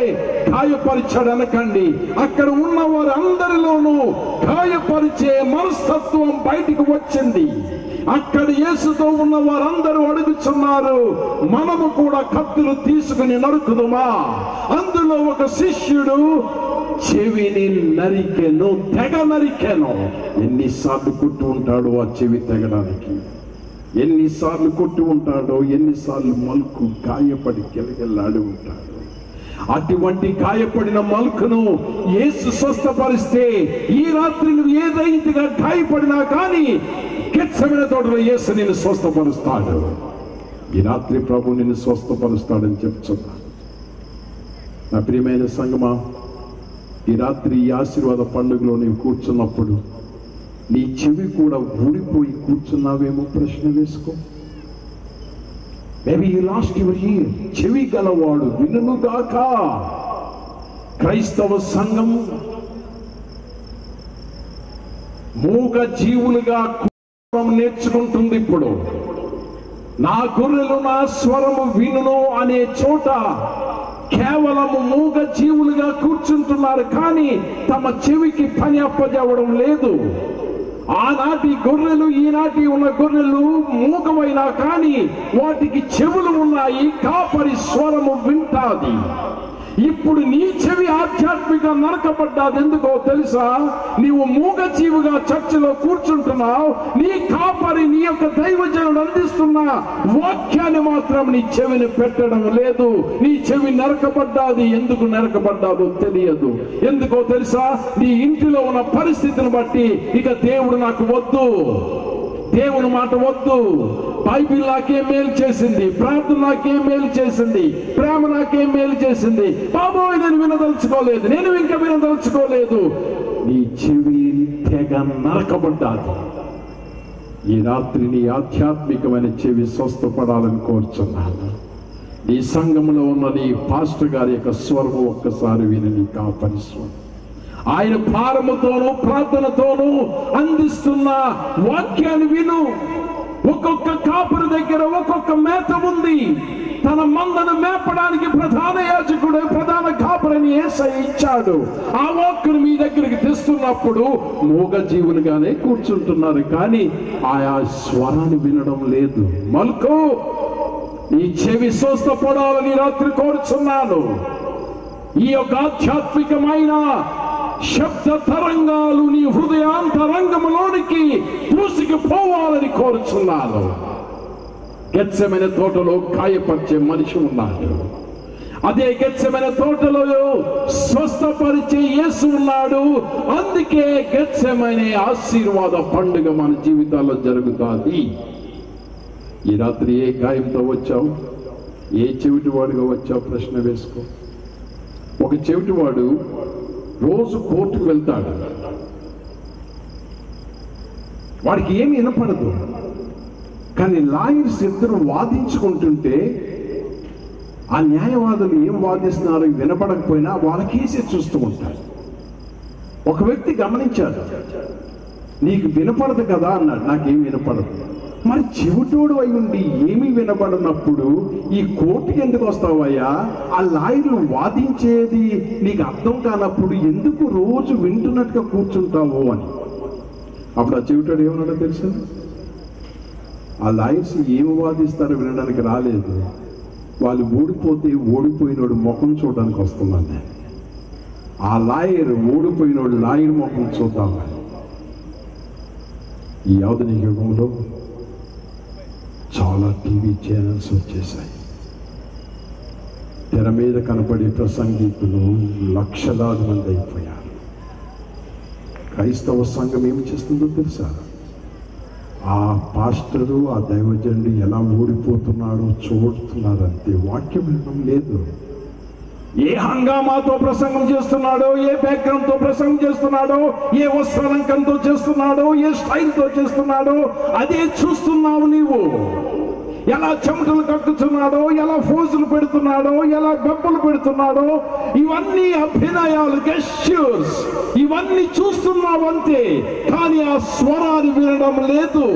గాయపరిచాడు అనకండి. అక్కడ ఉన్న వారందరిలోనూ గాయపరిచే మనస్తత్వం బయటికి వచ్చింది. అక్కడ యేసుతో ఉన్న వారందరూ అడుగుచున్నారు, మనము కూడా కత్తులు తీసుకుని నరుకుదుమా? అందులో ఒక శిష్యుడు చెవిని నరికెను, తెగ నరికెను. ఎన్నిసార్లు కొట్టు ఉంటాడో ఆ చెవి తెగడానికి, ఎన్నిసార్లు కొట్టి ఉంటాడో, ఎన్నిసార్లు మల్కు గాయపడి గిలగిల్లాడి ఉంటాడు. అటువంటి గాయపడిన మల్కును యేసు స్వస్థపరిస్తే, ఈ రాత్రి నువ్వు ఏదైనా గాయపడినా కానీ గెత్సెమనే తోటలో యేసు నిన్ను స్వస్థపరుస్తాడు. ఈ రాత్రి ప్రభు నిన్ను స్వస్థపరుస్తాడని చెప్తున్నా. నా ప్రియమైన సంగమా, ఈ రాత్రి ఈ ఆశీర్వాద పండుగలో నీవు కూర్చున్నప్పుడు నీ చెవి కూడా ఊడిపోయి కూర్చున్నావేమో ప్రశ్న వేసుకో. Maybe you lost your year. చెవి గలవాడు వినుగాక. క్రైస్తవ సంఘం మూగ జీవులుగా నేర్చుకుంటుంది. ఇప్పుడు నా గొర్రెలు నా స్వరము వినును అనే చోట కేవలము మూగ జీవులుగా కూర్చుంటున్నారు, కానీ తమ చెవికి పని అప్పజెప్పడం లేదు. ఆనాటి గొర్రెలు, ఈనాటి ఉన్న గొర్రెలు మూగమైనా కానీ వాటికి చెవులు ఉన్నాయి. కాపరి స్వరము వింటాది. ఇప్పుడు నీ చెవి ఆధ్యాత్మిక నరకబడ్డాది. ఎందుకో తెలుసా? నీవు మూగజీవిగా చర్చిలో కూర్చుంటున్నావు. నీ కాపరి, నీ యొక్క దైవజనుడు అందిస్తున్న వాక్యాన్ని మాత్రం నీ చెవిని పెట్టడం లేదు. నీ చెవి నరకబడ్డాది. ఎందుకు నరకబడ్డాదో తెలియదు. ఎందుకో తెలుసా? నీ ఇంటిలో ఉన్న పరిస్థితిని బట్టి ఇక దేవుడు నాకు వద్దు, దేవుని మాట వద్దు, బైబిల్ నాకేం మేలు చేసింది, ప్రార్థన నాకేం మేలు చేసింది, ప్రేమ నాకేం మేలు చేసింది, బాబోయ్ నేను వినదలుచుకోలేదు, నేను ఇంకా వినదలుచుకోలేదు. నీ చెవి తెగ నరకబడ్డాది. ఈ రాత్రి నీ ఆధ్యాత్మికమైన చెవి స్వస్థపడాలని కోరుచున్నాను. నీ సంఘంలో ఉన్న నీ పాస్టర్ గారి యొక్క స్వరం ఒక్కసారి విని నీ కాపరిస్వం ఆయన భారముతోనూ ప్రార్థనతోనూ అందిస్తున్న వాక్యాన్ని విను. ఒక్కొక్క కాపరి దగ్గర ఒక్కొక్క మేత ఉంది. తన మందను మేపడానికి ప్రధాన యాజకుడు, ప్రధాన కాపరిని యేసయ్య ఇచ్చాడు. ఆ వాక్కును మీ దగ్గరికి తెస్తున్నప్పుడు మూగజీవులుగానే కూర్చుంటున్నారు, కానీ ఆయా స్వరాన్ని వినడం లేదు. మల్కో, నీ చెవి స్వస్థపడాలని రాత్రి కోరుచున్నాను. ఈ యొక్క ఆధ్యాత్మికమైన శబ్ద తరంగాలు నీ హృదయాంతరంగంలోనికి దూసుకుపోవాలని కోరుచున్నాను. గెత్సెమనే తోటలో గాయపరిచే మనిషి ఉన్నాడు. అదే గెత్సెమనే తోటలో స్వస్థపరిచే యేసు ఉన్నాడు. అందుకే గెత్సెమనే ఆశీర్వాద పండుగ మన జీవితాల్లో జరుగుతుంది. ఈ రాత్రి ఏ గాయంతో వచ్చావు, ఏ చెవిటివాడుగా వచ్చావు ప్రశ్న వేసుకో. ఒక చెవిటివాడు రోజు కోర్టుకు వెళ్తాడు. వాడికి ఏమి వినపడదు, కానీ లాయర్స్ ఇద్దరు వాదించుకుంటుంటే ఆ న్యాయవాదులు ఏం వాదిస్తున్నారో వినపడకపోయినా వాళ్ళ కేసే చూస్తూ ఉంటారు. ఒక వ్యక్తి గమనించాడు, నీకు వినపడదు కదా అన్నాడు. నాకేం వినపడదు. మరి చెవిటోడు అయి ఉండి ఏమీ వినపడినప్పుడు ఈ కోర్టుకి ఎందుకు వస్తావయ్యా? ఆ లాయర్లు వాదించేది నీకు అర్థం కానప్పుడు ఎందుకు రోజు వింటున్నట్టుగా కూర్చుంటావు అని. అప్పుడు ఆ చెవిటోడు ఏమన్నాడో తెలుసా? ఆ లాయర్స్ ఏమి వాదిస్తారో వినడానికి రాలేదు, వాళ్ళు ఓడిపోతే ఓడిపోయినోడు ముఖం చూడడానికి వస్తున్నాను. ఆ లాయర్ ఓడిపోయినోడు లాయర్ ముఖం చూద్దామని. ఈ ఆధునిక యుగంలో చాలా టీవీ ఛానల్స్ వచ్చేసాయి. తెర మీద కనపడే ప్రసంగికులు లక్షలాది మంది అయిపోయారు. క్రైస్తవ సంఘం ఏమి చేస్తుందో తెలుసా? ఆ పాస్టరు, ఆ దైవజనుడు ఎలా ఓడిపోతున్నాడో చూడుతున్నారంతే. వాక్యం వినడం లేదు. ఏ హంగామాతో ప్రసంగం చేస్తున్నాడో, ఏ బ్యాక్గ్రౌండ్తో ప్రసంగం చేస్తున్నాడో, ఏ వస్త్రాలంకంతో చేస్తున్నాడో, ఏ స్టైల్తో చేస్తున్నాడో అదే చూస్తున్నావు నీవు. ఎలా చెమటలు కక్కుతున్నాడో, ఎలా ఫోజులు పెడుతున్నాడో, ఎలా బెబ్బలు పెడుతున్నాడో, ఇవన్నీ అభినయాలు, గెస్చర్స్, ఇవన్నీ చూస్తున్నావు అంతే, కానీ ఆ స్వరాన్ని వినడం లేదు.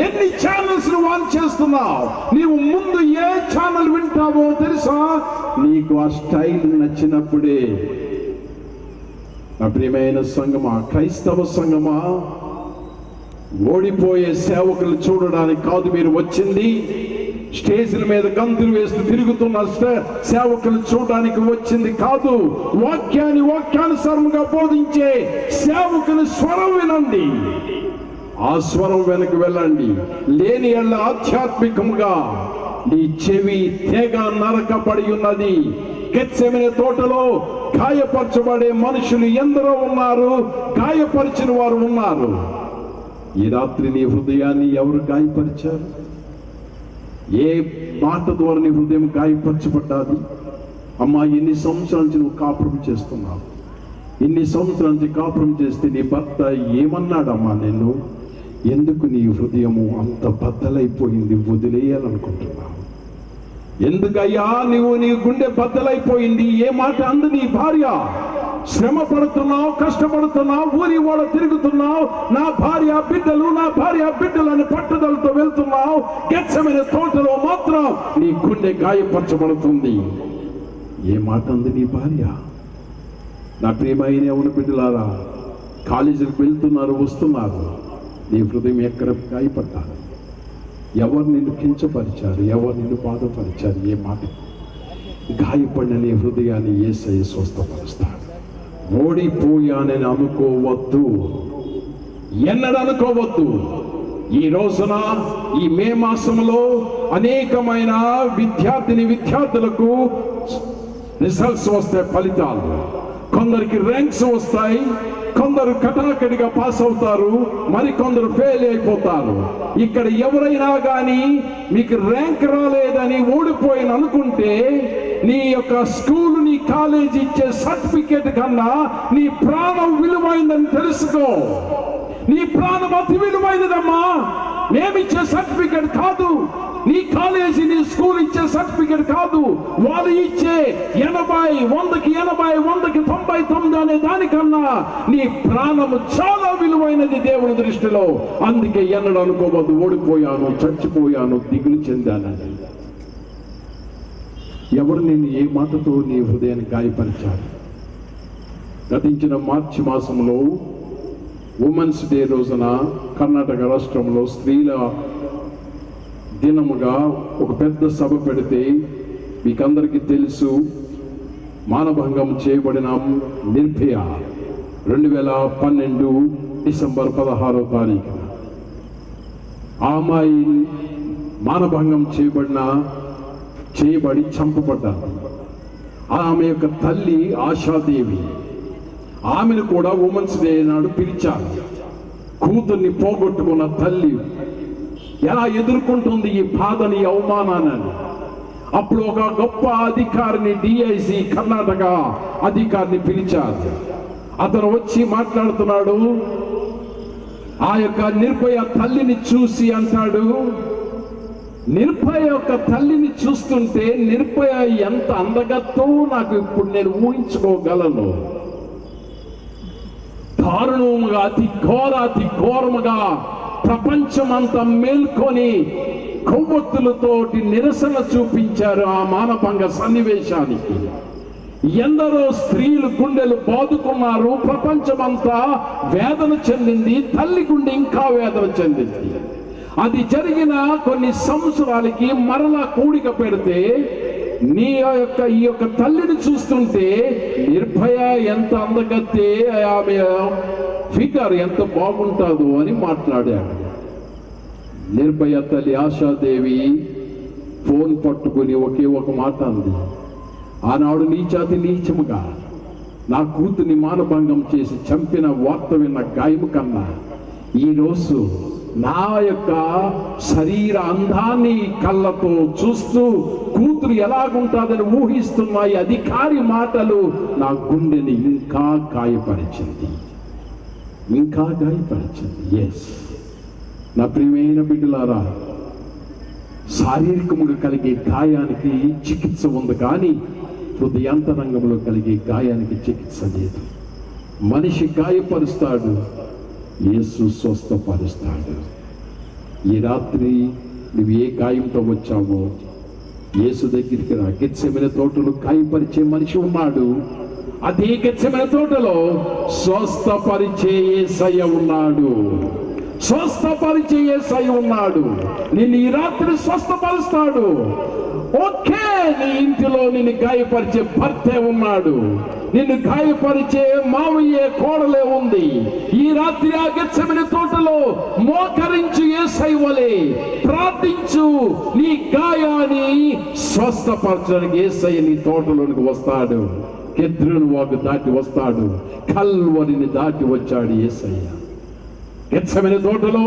ఎన్ని ఛానల్స్ నువ్వు ఆన్ చేస్తున్నావు? నీవు ముందు ఏ ఛానల్ వింటావో తెలుసా? నీకు ఆ స్టైల్ నచ్చినప్పుడే. నా ప్రియమైన సంగమా, క్రైస్తవ సంగమా, ఓడిపోయే సేవకులు చూడడానికి కాదు మీరు వచ్చింది. స్టేజ్ల మీద గంతులు వేస్తూ తిరుగుతున్న సేవకులు చూడడానికి వచ్చింది కాదు. వాక్యానుసారంగా బోధించే సేవకుని స్వరం వినండి. ఆ స్వరం వెనక్కి వెళ్ళండి. లేని ఎళ్ళ ఆధ్యాత్మికంగా నీ చెవి తెగ నరకబడి ఉన్నది. గెత్సెమనే తోటలో గాయపరచబడే మనుషులు ఎందరో ఉన్నారు, గాయపరిచిన వారు ఉన్నారు. ఈ రాత్రి నీ హృదయాన్ని ఎవరు గాయపరిచారు? ఏ మాట ద్వారా నీ హృదయం గాయపరచబడ్డాది? అమ్మా, ఎన్ని సంవత్సరాల నుంచి నువ్వు కాపురం చేస్తున్నావు? ఇన్ని సంవత్సరాల నుంచి కాపురం చేస్తే నీ భర్త ఏమన్నాడమ్మా నిన్ను? ఎందుకు నీ హృదయము అంత బద్దలైపోయింది? వదిలేయాలనుకుంటున్నావు? ఎందుకయ్యా నీ గుండె బద్దలైపోయింది? ఏ మాట అందు నీ భార్య? శ్రమ పడుతున్నావు, కష్టపడుతున్నావు, ఊరి వాళ్ళ తిరుగుతున్నావు, నా భార్య బిడ్డలు అని పట్టుదలతో వెళ్తున్నావు. గెత్సెమనే తోటలో మాత్రం నీ గుండె గాయపరచబడుతుంది. ఏ మాట అంది నీ భార్య? నా ప్రియమైన యవ్వన బిడ్డలారా, కాలేజీలకు వెళ్తున్నారు, వస్తున్నారు. నీ హృదయం ఎక్కడ గాయపడ్డారు? ఎవరు నిన్ను కించపరిచారు? ఎవరు నిన్ను బాధపరిచారు? ఏ మాట? గాయపడిన నీ హృదయాన్ని యేసయ్య స్వస్థపరుస్తాడు. ఓడిపోయానని అనుకోవద్దు, ఎన్నడూ అనుకోవద్దు. ఈ రోజున ఈ మే మాసంలో అనేకమైన విద్యార్థులకు రిజల్ట్స్ వస్తాయి, ఫలితాలు. కొందరికి ర్యాంక్స్ వస్తాయి, కొందరు కటాకటిగా పాస్ అవుతారు, మరికొందరు ఫెయిల్ అయిపోతారు. ఇక్కడ ఎవరైనా కానీ మీకు ర్యాంక్ రాలేదని ఓడిపోయిన అనుకుంటే నీ యొక్క స్కూల్, నీ కాలేజీ ఇచ్చే సర్టిఫికేట్ కన్నా నీ ప్రాణం విలువైందని తెలుసుకో. నీ ప్రాణం అతి విలువైనదమ్మా. మేమిచ్చే సర్టిఫికేట్ కాదు, నీ కాలేజీ, నీ స్కూల్ ఇచ్చే సర్టిఫికేట్ కాదు. వాళ్ళు ఇచ్చే 80, 100కి 80, 100కి 99 అనే దానికన్నా నీ ప్రాణము చాలా విలువైనది దేవుని దృష్టిలో. అందుకే ఎన్నడూ అనుకోవద్దు ఓడిపోయాను, చచ్చిపోయాను, దిగులు చెందానని. ఎవరు నేను ఏ మాటతో నీ హృదయాన్ని గాయపరిచారు? గతించిన మార్చి మాసంలో ఉమెన్స్ డే రోజున కర్ణాటక రాష్ట్రంలో స్త్రీల దినముగా ఒక పెద్ద సభ పెడితే మీకందరికీ తెలుసు, మానభంగం చేయబడిన నిర్భయ 2012 డిసెంబర్ 16వ తారీఖున ఆ అమ్మాయి మానభంగం చేయబడి చంపబడ్డారు. ఆమె యొక్క తల్లి ఆశాదేవి, ఆమెను కూడా ఉమెన్స్ డే నాడు పిలిచారు. కూతుర్ని పోగొట్టుకున్న తల్లి ఎలా ఎదుర్కొంటుంది ఈ బాధని, ఈ అవమానాన్ని. అప్పుడు ఒక గొప్ప అధికారిని, డిఐసి కర్ణాటక అధికారిని పిలిచారు. అతను వచ్చి మాట్లాడుతున్నాడు. ఆ యొక్క నిర్భయ తల్లిని చూసి అంటాడు, నిర్భయ యొక్క తల్లిని చూస్తుంటే నిర్భయ ఎంత అందగత్తో నాకు ఇప్పుడు నేను ఊహించుకోగలను. దారుణముగా, అతి ఘోరముగా ప్రపంచమంతా మేల్కొని కొవ్వొత్తులతోటి నిరసన చూపించారు ఆ మానభంగ సన్నివేశానికి. ఎందరో స్త్రీలు గుండెలు బాదుకున్నారు. ప్రపంచమంతా వేదన చెందింది, తల్లి గుండె ఇంకా వేదన చెందింది. అది జరిగిన కొన్ని సంవత్సరాలకి మరలా కూడిక పెడితే ఈ యొక్క తల్లిని చూస్తుంటే నిర్భయ ఎంత అందగత్తే, ఆమె ఫిగర్ ఎంత బాగుంటుందో అని మాట్లాడాడు. నిర్భయ తల్లి ఆశాదేవి ఫోన్ పట్టుకుని ఒకే ఒక మాట అంది, ఆనాడు నీచాతి నీచముగా నా కూతుర్ని మానభంగం చేసి చంపిన వార్త విన్న గాయము కన్నా ఈరోజు నా యొక్క శరీర అందాన్ని కళ్ళతో చూస్తూ కూతురు ఎలాగుంటుందని ఊహిస్తున్నాయి అధికారి మాటలు నా గుండెని ఇంకా గాయపరిచింది. ఎస్, నా ప్రియమైన బిడ్డలారా, శారీరకముగా కలిగే గాయానికి చికిత్స ఉంది, కానీ హృదయాంతరంగంలో కలిగే గాయానికి చికిత్స లేదు. మనిషి గాయపరుస్తాడు, యేసు స్వస్థపరుస్తాడు. ఈ రాత్రి నువ్వు ఏ గాయంతో వచ్చావో యేసు దగ్గరికి రా. గెత్సెమనే తోటలో గాయపరిచే మనిషి ఉన్నాడు. అదే గెత్సెమనే తోటలో స్వస్థపరిచే యేసయ్య ఉన్నాడు. స్వస్థపరిచే యేసయ్య ఉన్నాడు. నిన్ను ఈ రాత్రి స్వస్థపరుస్తాడు. ఓకే, నీ ఇంటిలో నిన్ను గాయపరిచే భర్తే ఉన్నాడు, నిన్ను గాయపరిచే మావయ్యే కోడలే ఉంది. ఈ రాత్రి ఆ గెత్సెమనే తోటలో మోకరించి యేసయ్య వలె ప్రార్థించు. నీ గాయాన్ని స్వస్థపరచడానికి యేసయ్య నీ తోటలోనికి వస్తాడు. కెద్రోను వాగు దాటి వస్తాడు. కల్వరిని దాటి వచ్చాడు యేసయ్య. గెత్సెమనే తోటలో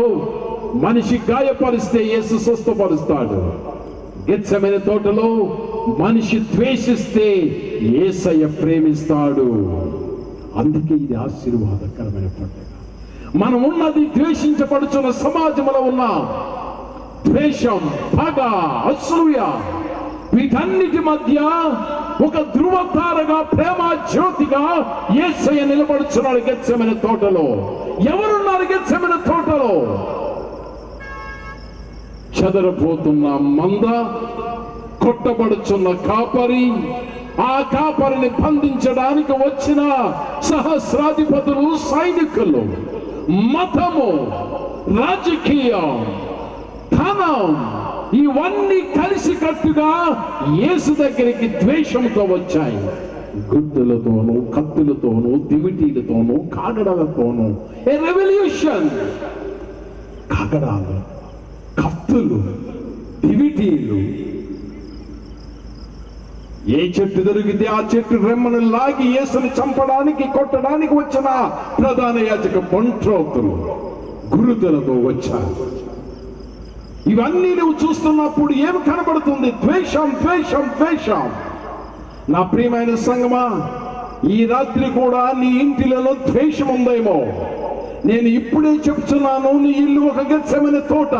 మనిషి గాయపరిస్తే యేసు స్వస్థపరుస్తాడు. గెత్సెమనే తోటలో మనిషి ద్వేషిస్తే యేసయ్య ప్రేమిస్తాడు. అందుకే ఇది ఆశీర్వాదకరమైన పండుగ. మనం ఉన్నది ద్వేషించబడుచున్న సమాజంలో ఉన్న ద్వేషం, పగ, అసూయ, వీటన్నిటి మధ్య ఒక ధృవతారగా, ప్రేమ జ్యోతిగా యేసయ్య నిలబడుచున్నాడు గెత్సెమనే తోటలో. ఎవరున్నారు గెత్సెమనే తోటలో? చెదరపోతున్న మంద, కొట్టబడుచున్న కాపరి, ఆ కాపరిని బంధించడానికి వచ్చిన సహస్రాధిపతులు, సైనికులు, మతము, రాజకీయం, ధనం, ఇవన్నీ కలిసికట్టుగా యేసు దగ్గరికి ద్వేషంతో వచ్చాయి. గుర్తులతోనూ, కత్తులతోనూ, దివిటీలతోనూ, కాగడాలతోనూ. ఏ రెవల్యూషన్! కాగడాలు, కత్తులు, దివిటీలు. ఏ చెట్టు దొరికితే ఆ చెట్టు రెమ్మను లాగి యేసుని చంపడానికి, కొట్టడానికి వచ్చిన ప్రధాన యాజక బంట్రోతులు గురుతులతో వచ్చారు. ఇవన్నీ నువ్వు చూస్తున్నప్పుడు ఏమి కనబడుతుంది? ద్వేషం, ద్వేషం, ద్వేషం. నా ప్రియమైన సంగమా, ఈ రాత్రి కూడా నీ ఇంటిలో ద్వేషం ఉందేమో. నేను ఇప్పుడే చెప్తున్నాను, నీ ఇల్లు ఒక గెత్సెమనే తోట.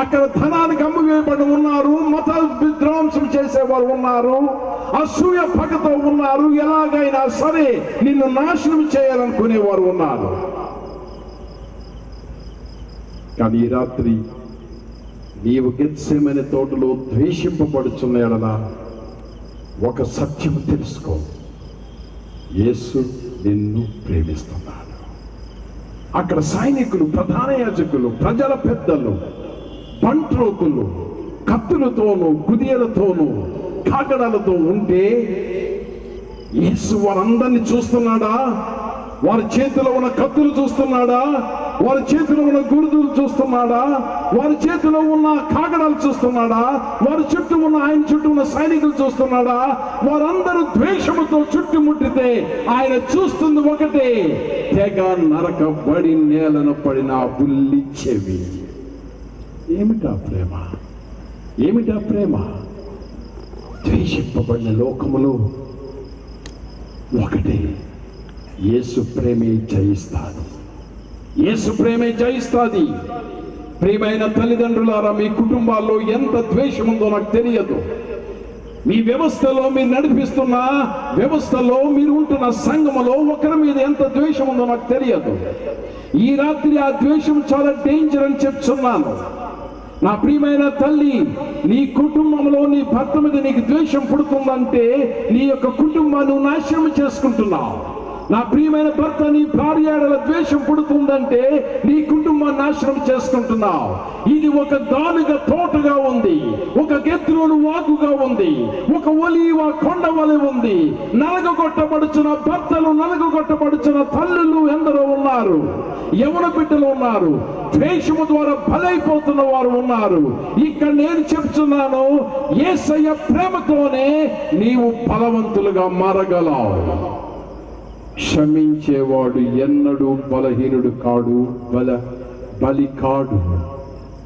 అక్కడ ధనానికి అమ్మువేయబడి ఉన్నారు, మత విధ్వంసం చేసేవారు ఉన్నారు, అసూయ పగతో ఉన్నారు, ఎలాగైనా సరే నిన్ను నాశనం చేయాలనుకునేవారు ఉన్నారు. కానీ ఈ రాత్రి నీవు గెత్సెమనే తోటలో ద్వేషింపబడుచున్న ఎడల ఒక సత్యం తెలుసుకో, యేసు నిన్ను ప్రేమిస్తున్నాడు. అక్కడ సైనికులు, ప్రధాన యాజకులు, ప్రజల పెద్దలు, బంట్రోతులు కత్తులతోనూ, గుదియలతోనూ, కాగడాలతో ఉంటే యేసు వారందరినీ చూస్తున్నాడా? వారి చేతిలో ఉన్న కత్తులు చూస్తున్నాడా? వారి చేతిలో ఉన్న గురుదులు చూస్తున్నాడా? వారి చేతిలో ఉన్న కాగడాలు చూస్తున్నాడా? వారి చుట్టూ ఉన్న, ఆయన చుట్టూ ఉన్న సైనికులు చూస్తున్నాడా? వారందరూ ద్వేషముతో చుట్టుముట్టితే ఆయన చూస్తుంది ఒకటే, తెగ నరకబడి నేలను పడిన బుల్లి చెవి. ఏమిటా ప్రేమ? ఏమిటా ప్రేమ? ద్వేషింపబడిన లోకములో ఒకటే, యేసు ప్రేమే జయిస్తాది. యేసు ప్రేమే జయిస్తాది. ప్రియమైన తల్లిదండ్రులారా, మీ కుటుంబాల్లో ఎంత ద్వేషం ఉందో నాకు తెలియదు. మీ వ్యవస్థలో, మీరు నడిపిస్తున్న వ్యవస్థలో, మీరు ఉంటున్న సంఘములో ఒకరి మీద ఎంత ద్వేషం ఉందో నాకు తెలియదు. ఈ రాత్రి ఆ ద్వేషం చాలా డేంజర్ అని చెప్తున్నాను. నా ప్రియమైన తల్లి, నీ కుటుంబంలో నీ భర్త మీద నీకు ద్వేషం పుడుతుందంటే నీ యొక్క కుటుంబాన్ని నాశనం చేసుకుంటున్నావు. నా ప్రియమైన భర్త, నీ భార్య ద్వేషం పుడుతుందంటే నీ కుటుంబాన్ని నాశనం చేసుకుంటున్నావు. ఇది ఒక దానిగా తోటగా ఉంది, ఒక గెద్రోను వాగుగా ఉంది, ఒక ఒలీవ కొండ వలె ఉంది. నలగొట్టబడుచున్న భర్తలు, నలగొట్టబడుచున్న తల్లులు ఎందరో ఉన్నారు, యవన బిడ్డలు ఉన్నారు, ద్వేషము ద్వారా బలైపోతున్న వారు ఉన్నారు. ఇక్కడ నేను చెప్తున్నాను, యేసయ్య ప్రేమతోనే నీవు బలవంతులుగా మారగలవు. క్షమించేవాడు ఎన్నడూ బలహీనుడు కాడు, బలి కాడు.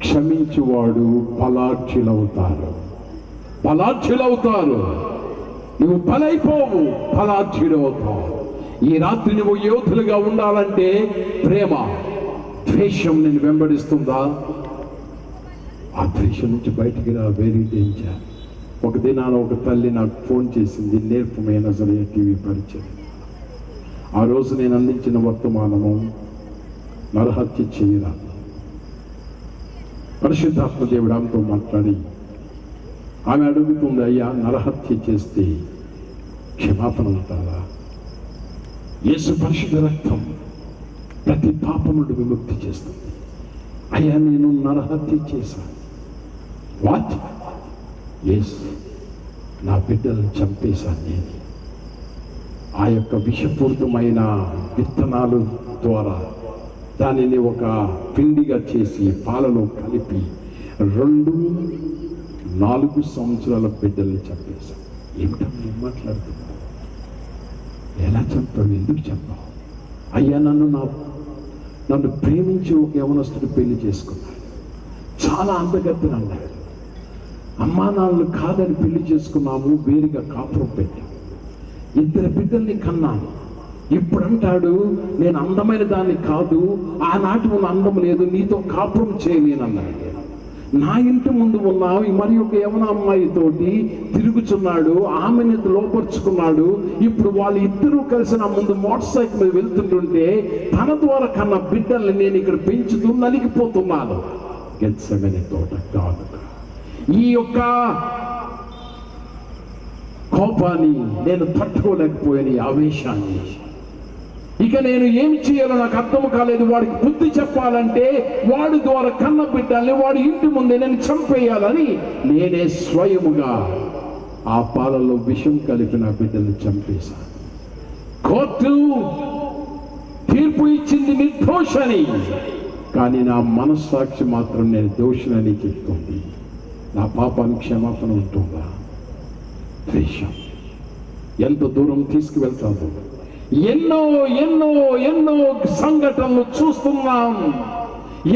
క్షమించువాడు బలార్జులవుతారు, బలార్జులవుతారు. నువ్వు బలైపోవు, బలార్జుడవుతావు. ఈ రాత్రి నువ్వు యోధులుగా ఉండాలంటే ప్రేమ, ద్వేషం నేను వెంబడిస్తుందా? ఆ ద్వేషం నుంచి బయటికి రా. Very danger. ఒక దినాన ఒక తల్లి నాకు ఫోన్ చేసింది, నేర్పమైన నజరేయ టీవీ పరిచయం. ఆ రోజు నేను అందించిన వర్తమానము, నరహత్య చేయరాదు. పరిశుద్ధాత్మ దేవుడు ఆమెతో మాట్లాడి ఆమె అడుగుతుంది, అయ్యా నరహత్య చేస్తే క్షమాపణ ఉంటారా? యేసు పరిశుద్ధ రక్తం ప్రతి పాపం నుండి విముక్తి చేస్తుంది. అయ్యా నేను నరహత్య చేశాను. వాట్? యేసు నా బిడ్డలను చంపేశాను నేను. ఆ యొక్క విషపూరితమైన విత్తనాలు ద్వారా దానిని ఒక పిండిగా చేసి పాలలో కలిపి 2-4 సంవత్సరాల బిడ్డల్ని చంపేశాను. ఏమిటో నేను మాట్లాడుతున్నాను? ఎలా చంపావు? ఎందుకు చంపావు? అయ్యా నన్ను ప్రేమించి ఒక యవనస్తుడు పెళ్లి చేసుకున్నాడు. చాలా అందగత్తెను అన్నాడు. అమ్మా నాన్నలు కాదని పెళ్లి చేసుకున్నాము, వేరుగా కాపురం పెట్టాము, 2 బిడ్డల్ని కన్నాను. ఇప్పుడు అంటాడు నేను అందమైన దాన్ని కాదు, ఆనాటి ఉన్న అందం లేదు, నీతో కాపురం చేయలేనన్నాడు. నా ఇంటి ముందు ఉన్న మరి ఒక యవన అమ్మాయితోటి తిరుగుచున్నాడు, ఆమెను లోపరుచుకున్నాడు. ఇప్పుడు వాళ్ళిద్దరూ కలిసి నా ముందు మోటార్ సైకిల్ మీద వెళ్తుంటుంటే తన ద్వారా కన్నా బిడ్డల్ని నేను ఇక్కడ పెంచుతూ నలిగిపోతున్నాను. గెత్సెమనే తోట కాదు. ఈ యొక్క కోపాన్ని నేను తట్టుకోలేకపోయాను, ఈ ఆవేశాన్ని. ఇక నేను ఏమి చేయాలో నాకు అర్థం కాలేదు. వాడికి బుద్ధి చెప్పాలంటే వాడి ద్వారా కన్న బిడ్డల్ని వాడి ఇంటి ముందే నేను చంపేయాలని నేనే స్వయముగా ఆ పాలలో విషం కలిపి నా బిడ్డల్ని చంపేశాను. కోర్టు తీర్పు ఇచ్చింది నిర్దోషని, కానీ నా మనస్సాక్షి మాత్రం నేను దోషినని చెప్తుంది. నా పాపానికి క్షమాపణ ఉంటుందా? ద్వేషం ఎంత దూరం తీసుకువెళ్తాము. ఎన్నో ఎన్నో ఎన్నో సంఘటనలు చూస్తున్నాం.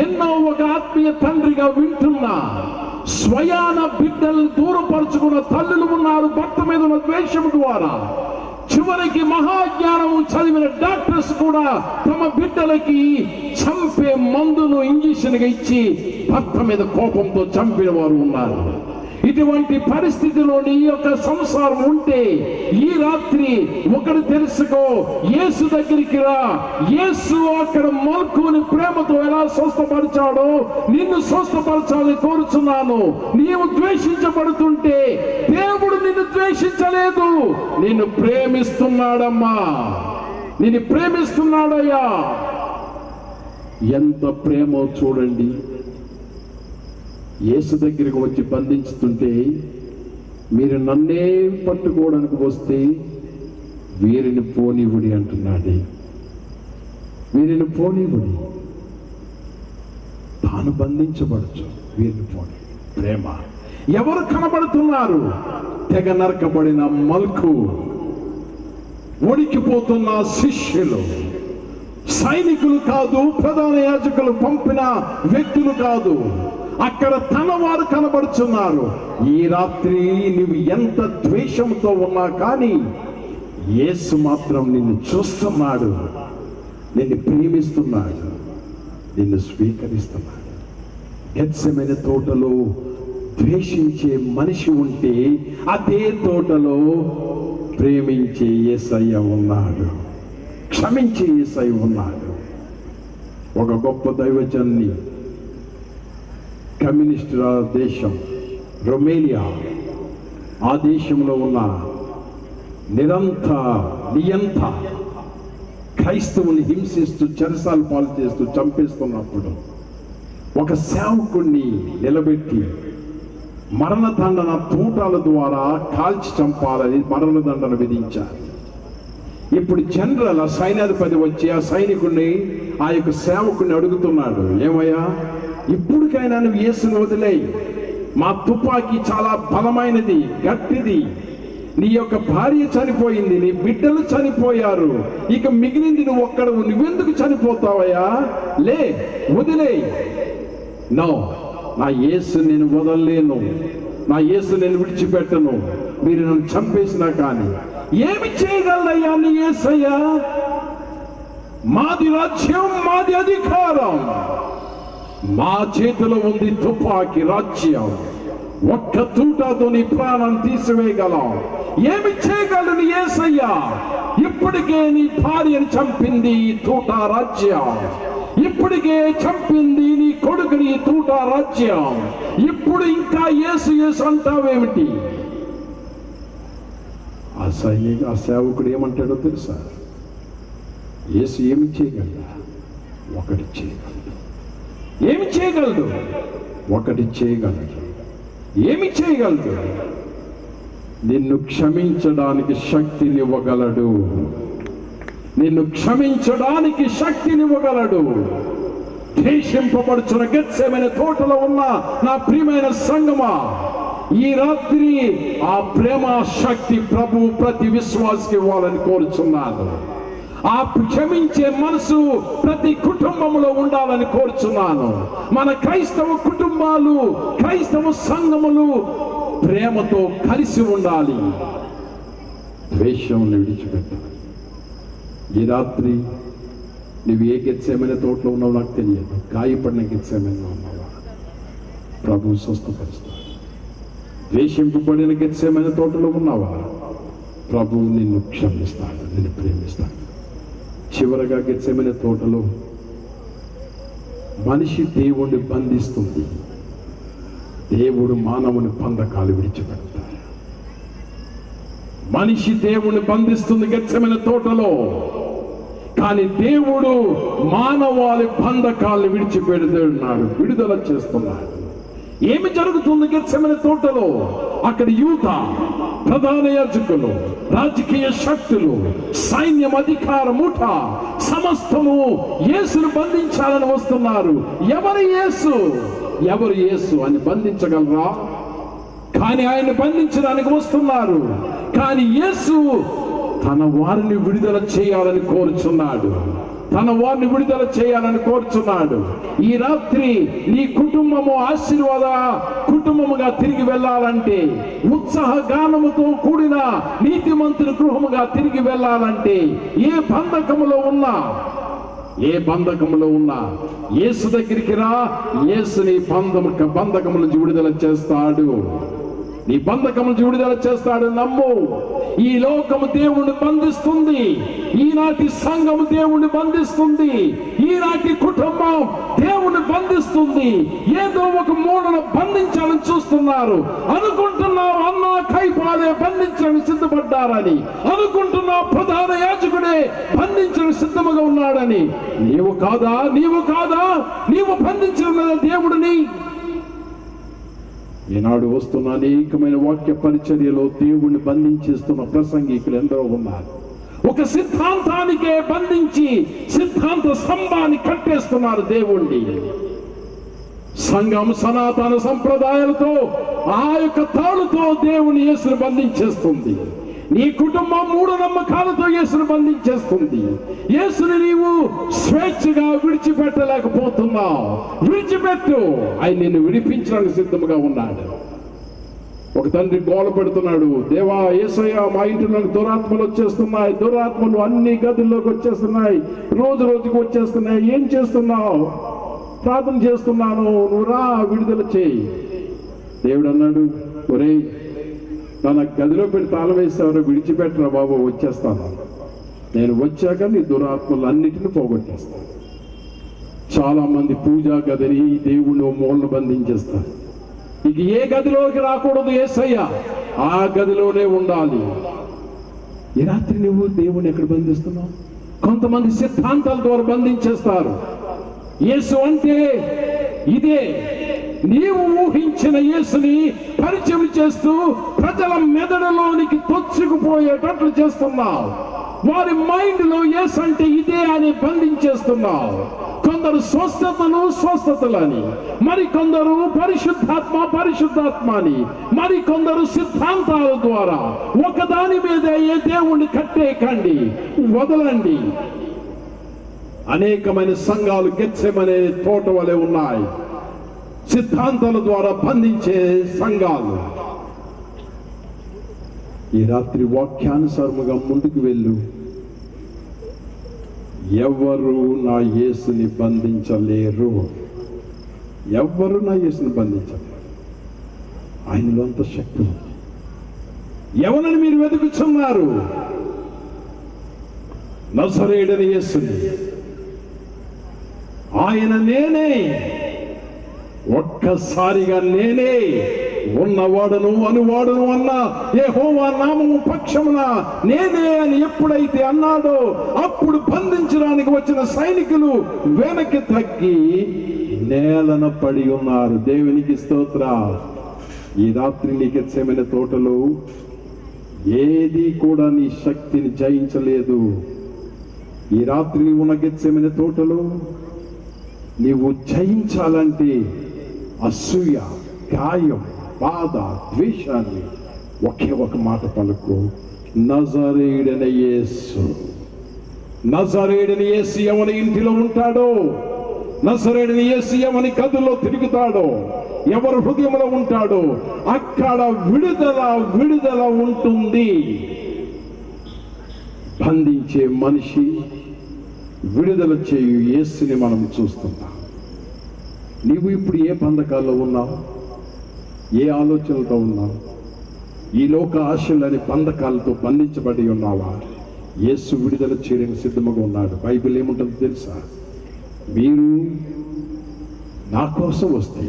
ఎన్నో ఒక ఆత్మీయ తండ్రిగా వింటున్నా స్వయాన బిడ్డలు దూరపరుచుకున్న తల్లులు ఉన్నారు భర్త మీద ఉన్న ద్వేషం ద్వారా. చివరికి మహాజ్ఞానము చదివిన డాక్టర్స్ కూడా తమ బిడ్డలకి చంపే మందును ఇంజెక్షన్గా ఇచ్చి భర్త మీద కోపంతో చంపిన వారు ఉన్నారు. ఇటువంటి పరిస్థితిలో నీ యొక్క సంసారం ఉంటే ఈ రాత్రి ఒకటి తెలుసుకో, యేసు దగ్గరికి రా. యేసు అక్కడ మల్కుని ప్రేమతో ఎలా స్వస్థపరిచాడో నిన్ను స్వస్థపరచాలని కోరుచున్నాను. నీవు ద్వేషించబడుతుంటే దేవుడు నిన్ను ద్వేషించలేదు, నిన్ను ప్రేమిస్తున్నాడమ్మా, నిన్ను ప్రేమిస్తున్నాడయ్యా. ఎంత ప్రేమో చూడండి. యేసు దగ్గరికి వచ్చి బంధించుతుంటే మీరు నన్నే పట్టుకోవడానికి వస్తే వీరిని పోనివుడి అంటున్నాడు. వీరిని పోనివుడి, తాను బంధించబడచ్చు, వీరిని పోని. ప్రేమ. ఎవరు కనబడుతున్నారు? తెగ నరకబడిన మల్కు, ఉడికిపోతున్న శిష్యులు, సైనికులు కాదు, ప్రధాన యాజకులు పంపిన వ్యక్తులు కాదు, అక్కడ తన వారు కనబడుతున్నారు. ఈ రాత్రి నువ్వు ఎంత ద్వేషంతో ఉన్నా కానీ యేసు మాత్రం నిన్ను చూస్తున్నాడు, నిన్ను ప్రేమిస్తున్నాడు, నిన్ను స్వీకరిస్తున్నాడు. గెత్సెమనే తోటలో ద్వేషించే మనిషి ఉంటే అదే తోటలో ప్రేమించే యేసయ్య ఉన్నాడు, క్షమించే యేసయ్య ఉన్నాడు. ఒక గొప్ప దైవజన్ని కమ్యూనిస్ట్ దేశం రొమేనియా, ఆ దేశంలో ఉన్న నియంత క్రైస్తవుని హింసిస్తూ చెరసాల పాలు చేస్తూ చంపేస్తున్నప్పుడు ఒక సేవకుణ్ణి నిలబెట్టి మరణదండన తూటాల ద్వారా కాల్చి చంపాలని మరణదండన విధించారు. ఇప్పుడు జనరల్ ఆ సైన్యాధిపతి వచ్చి ఆ సైనికుడిని, ఆ యొక్క సేవకుడిని అడుగుతున్నాడు, ఏమయ్యా, ఇప్పటికైనా నువ్వు యేసుని వదిలేయి, మా తుపాకీ చాలా బలమైనది, గట్టిది, నీ యొక్క భార్య చనిపోయింది, నీ బిడ్డలు చనిపోయారు, ఇక మిగిలింది నువ్వు ఒక్కడు, నువ్వెందుకు చనిపోతావయ్యా, లే వదిలేయి. నో, నా యేసు నేను వదలలేను, నా యేసు నేను విడిచిపెట్టను, మీరు నన్ను చంపేసినా కానీ. ఏమి చేయగలయ్యా నీ యేసయ్యా? మాది రాజ్యం, మాది అధికారం, మా చేతిలో ఉంది తుపాకీ రాజ్యం, ఒక్క తూటాతో నీ ప్రాణం తీసివేయగలం. ఏమి చేయగలను యేసయ్యా? ఇప్పటికే నీ భార్యను చంపింది ఈ తూటా రాజ్యం, ఇప్పటికే చంపింది నీ కొడుకుని ఈ తూటా రాజ్యం, ఇప్పుడు ఇంకా యేసు యేసు అంటావేమిటి? ఆ సేవకుడు ఏమంటాడో తెలుసా? యేసు ఏమి చేయగలడు? ఒకటి చేయగలడు. ఏమి చేయగలడు? ఒకటి చేయగలడు. ఏమి చేయగలడు? నిన్ను క్షమించడానికి శక్తినివ్వగలడు, నిన్ను క్షమించడానికి శక్తినివ్వగలడు. ద్వేషింపబడుచున్న గెత్సెమనే తోటలో ఉన్న నా ప్రియమైన సంగమా, ఈ రాత్రి ఆ ప్రేమ శక్తి ప్రభు ప్రతి విశ్వాసికి ఇవ్వాలని కోరుచున్నాను. ఆ క్షమించే మనసు ప్రతి కుటుంబంలో ఉండాలని కోరుచున్నాను. మన క్రైస్తవ కుటుంబాలు, క్రైస్తవ సంఘములు ప్రేమతో కలిసి ఉండాలి, ద్వేషం విడిచిపెట్టాలి. ఈ రాత్రి నువ్వు ఏ గెత్సెమనే తోటలో ఉన్నావు నాకు తెలియదు, గాయపడిన గెత్సెమనే ఉన్నావా? ప్రభు స్వస్థపరుస్తాడు. ద్వేషింపబడిన గెత్సెమనే తోటలో ఉన్నావా? ప్రభువు నిన్ను క్షమిస్తాడు, నిన్ను ప్రేమిస్తాడు. చివరగా గెత్సెమనే తోటలో మనిషి దేవుణ్ణి బంధిస్తుంది, దేవుడు మానవుని బంధకాలు విడిచిపెడతాడు. మనిషి దేవుణ్ణి బంధిస్తుంది గెత్సెమనే తోటలో. కానీ దేవుడు మానవాళి బంధకాలను విడిచిపెడుతున్నాడు, విడుదల చేస్తున్నాడు. ఏమి జరుగుతుంది గెత్సెమనే తోటలో? అక్కడ యూత, ప్రధాన యాజకులు, రాజకీయ శక్తులు, సైన్యం, అధికార ముఠ సమస్తము యేసును బంధించాలని వస్తున్నారు. ఎవరు యేసు అని బంధించగలరా? కానీ ఆయన బంధించడానికి వస్తున్నారు. కానీ యేసు తన వారిని విడుదల చేయాలని కోరుచున్నాడు. ఈ రాత్రి నీ కుటుంబము ఆశీర్వాద కుటుంబముగా తిరిగి వెళ్ళాలంటే, ఉత్సాహ గానముతో కూడిన నీతిమంతుని గృహముగా తిరిగి వెళ్ళాలంటే, ఏ బంధకములో ఉన్నా యేసు దగ్గరికి రా. యేసు నీ బంధకముల నుంచి విడుదల చేస్తాడు. నమ్ము. ఈ లోకము దేవుణ్ణి బంధిస్తుంది, ఈనాటి సంఘము దేవుణ్ణి బంధిస్తుంది, ఈనాటి కుటుంబం దేవుణ్ణి బంధిస్తుంది. ఏదో ఒక మూడను బంధించాలని చూస్తున్నారు. అనుకుంటున్నావు అన్నా కైపాలే బంధించడానికి సిద్ధపడ్డారని, అనుకుంటున్నావు ప్రధాన యాజకుడే బంధించడానికి సిద్ధముగా ఉన్నాడని. నీవు కాదా? నీవు బంధించిన దేవుడిని. ఈనాడు వస్తున్న అనేకమైన వాక్య పరిచర్యలో దేవుణ్ణి బంధించేస్తున్న ప్రసంగికులు ఎందరో ఉన్నారు. ఒక సిద్ధాంతానికే బంధించి సిద్ధాంత స్తంభాన్ని కట్టేస్తున్నారు దేవుణ్ణి. సంఘం సనాతన సంప్రదాయాలతో ఆ యొక్క తాళుతో దేవుని యేసును బంధించేస్తుంది. నీ కుటుంబం మూఢనమ్మకాలతో యేసును బంధించేస్తుంది. యేసుని నీవు స్వేచ్ఛగా విడిచిపెట్టలేకపోతున్నావు. విడిచిపెట్టు, ఆయన నిన్ను విడిపించడానికి సిద్ధముగా ఉన్నాడు. ఒక తండ్రి గోల పెడుతున్నాడు, దేవా యేసయ్య, మా ఇంటిలోకి దురాత్మలు వచ్చేస్తున్నాయి, దురాత్మలు అన్ని గదుల్లోకి వచ్చేస్తున్నాయి, రోజుకి వచ్చేస్తున్నాయి. ఏం చేస్తున్నావు? ప్రార్థన చేస్తున్నాను, నువ్వు రా, విడుదల చేయి. దేవుడు అన్నాడు, ఒరేయ్, తన గదిలో పెట్టి తాళం వేసేవారు, విడిచిపెట్టరా బాబు, వచ్చేస్తాను. నేను వచ్చాక నీ దురాత్మలు అన్నిటిని పోగొట్టేస్తాను. చాలా మంది పూజా గదిని దేవుణ్ణి మూలను బంధించేస్తారు. ఇక ఏ గదిలోకి రాకూడదు యేసయ్య, ఆ గదిలోనే ఉండాలి. ఈ రాత్రి నువ్వు దేవుణ్ణి ఎక్కడ బంధిస్తున్నావు? కొంతమంది సిద్ధాంతాల ద్వారా బంధించేస్తారు. యేసు అంటే ఇదే. నీవు ఊహించిన యేసుని పరిచయం చేస్తూ ప్రజల మెదడులోనికి తొచ్చుకుపోయేటట్లు చేస్తున్నావు. వారి మైండ్ లో యేసు అంటే ఇదే అని బంధించేస్తున్నావు. కొందరు స్వస్థతలని, మరికొందరు పరిశుద్ధాత్మ అని, మరికొందరు సిద్ధాంతాల ద్వారా ఒకదాని మీద ఏ దేవుణ్ణి కట్టేయకండి, వదలండి. అనేకమైన సంఘాలు గెత్సెమనే తోట వలె ఉన్నాయి, సిద్ధాంతాల ద్వారా బంధించే సంఘాలు. ఈ రాత్రి వాక్యానుసారముగా ముందుకు వెళ్ళు. ఎవరు నా యేసుని బంధించలేరు. ఆయనలో అంత శక్తి ఉంది. ఎవరిని మీరు వెతుకుతున్నారు? నజరేయుడైన యేసుని. ఆయన నేనే, ఒక్కసారిగా నేనే ఉన్నవాడను అనువాడను అన్న యెహోవా నామము పక్షమున నేనే అని ఎప్పుడైతే అన్నాడో, అప్పుడు బంధించడానికి వచ్చిన సైనికులు వెనక్కి తగ్గి నేలన పడి ఉన్నారు. దేవునికి స్తోత్ర. ఈ రాత్రి నీ గెత్సెమనే తోటలో ఏది కూడా నీ శక్తిని జయించలేదు. ఈ రాత్రి నీవు ఉన్న గెత్సెమనే తోటలో నీవు జయించాలంటే అసూయ, గాయం, బాధ, ద్వేషాన్ని ఒకే ఒక మాట పలుకు, నజరేయుడైన యేసు. ఎవరి ఇంటిలో ఉంటాడో, నజరేయుడైన యేసు ఎవరి గదుల్లో తిరుగుతాడో, ఎవరి హృదయంలో ఉంటాడో అక్కడ విడుదల ఉంటుంది. బంధించే మనిషి, విడుదల చేయు యేసుని మనం చూస్తున్నాం. నీవు ఇప్పుడు ఏ బంధకాల్లో ఉన్నావు? ఏ ఆలోచనలతో ఉన్నావు? ఈ లోక ఆశలని బంధకాలతో బంధించబడి ఉన్నావా? యేసు విడుదల చేయడానికి సిద్ధముగా ఉన్నాడు. బైబిల్ ఏముంటుందో తెలుసా? మీరు నా కోసం వస్తే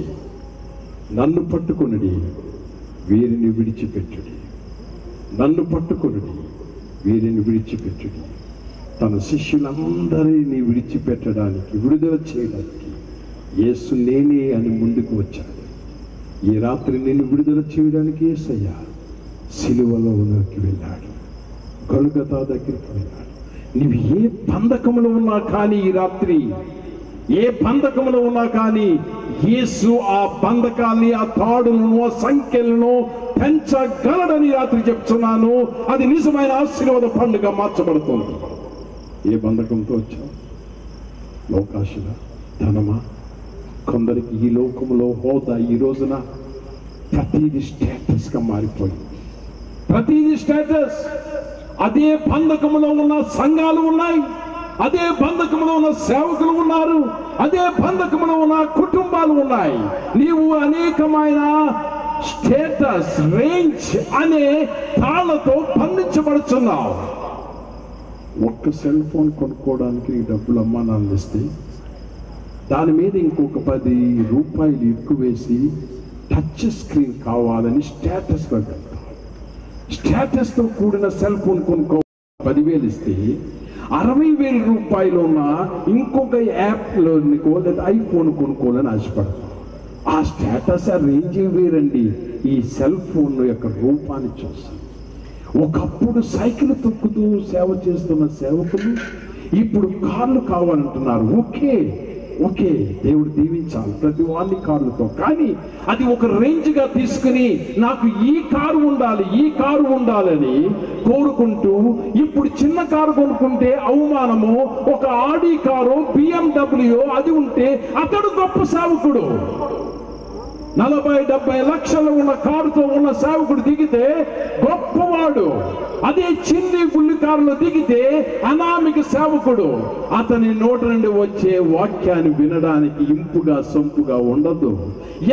నన్ను పట్టుకొనుడి, వీరిని విడిచిపెట్టుడి. తన శిష్యులందరినీ విడిచిపెట్టడానికి, విడుదల చేయడానికి యేసు నేనే అని ముందుకు వచ్చాడు. ఈ రాత్రి నిన్ను విడుదల చేయడానికి యేసయ్య సిలువలోకి వెళ్ళాడు, గొల్గొతా దగ్గరికి వెళ్ళాడు. నువ్వు ఏ బంధకంలో ఉన్నా కానీ, ఈ రాత్రి ఏ బంధకంలో ఉన్నా కానీ యేసు ఆ బంధకాల్ని, ఆ తాడులను, ఆ సంఖ్యలను పెంచగలడని రాత్రి చెప్తున్నాను. అది నిజమైన ఆశీర్వాద పండుగ మార్చబడుతుంది. ఏ బంధకంతో వచ్చావు? లోకాశల, ధనమా? కొందరికి ఈ లోకంలో హోదా ఈ రోజున ప్రతిదీ స్టేటస్గా మారిపోయింది. ప్రతిదీ స్టేటస్. అదే బంధకంలో ఉన్న సంఘాలు ఉన్నాయి, అదే బంధకంలో ఉన్న సేవకులు ఉన్నారు, అదే బంధకంలో ఉన్న కుటుంబాలు ఉన్నాయి. నీవు అనేకమైన స్టేటస్, రేంజ్ అనే తాళ్లతో బంధించబడుతున్నావు. ఒక్క సెల్ ఫోన్ కొనుక్కోవడానికి డబ్బులు అమ్మా నాన్న ఇస్తే దాని మీద ఇంకొక 10 రూపాయలు ఎక్కువ వేసి టచ్ స్క్రీన్ కావాలని స్టేటస్ పెడతాం. స్టేటస్తో కూడిన సెల్ ఫోన్ కొనుక్కో 10,000 ఇస్తే 60,000 రూపాయలు ఉన్న ఇంకొక యాప్లో లేదా ఐఫోన్ కొనుక్కోవాలని ఆశపడతాం. ఆ స్టేటస్, ఆ రేంజ్ వేరండి. ఈ సెల్ ఫోన్ యొక్క రూపాన్ని చూసి ఒకప్పుడు సైకిల్ తొక్కుతూ సేవ చేస్తున్న సేవకులు ఇప్పుడు కార్లు కావాలంటున్నారు. ఓకే, దేవుడు దీవించాలి ప్రతి వాడిని కార్లతో. కానీ అది ఒక రేంజ్గా తీసుకుని నాకు ఈ కారు ఉండాలని కోరుకుంటూ ఇప్పుడు చిన్న కారు కొనుక్కుంటే అవమానము. ఒక ఆడి కారు, BMW అది ఉంటే అతడు గొప్ప సేవకుడు. 40-70 లక్షలు ఉన్న కారుతో ఉన్న సేవకుడు దిగితే గొప్పవాడు. అదే చిన్ని గుళ్ళు కారులో దిగితే అనామిక సేవకుడు. అతని నోట నుండి వచ్చే వాక్యాన్ని వినడానికి ఇంపుగా సొంపుగా ఉండదు.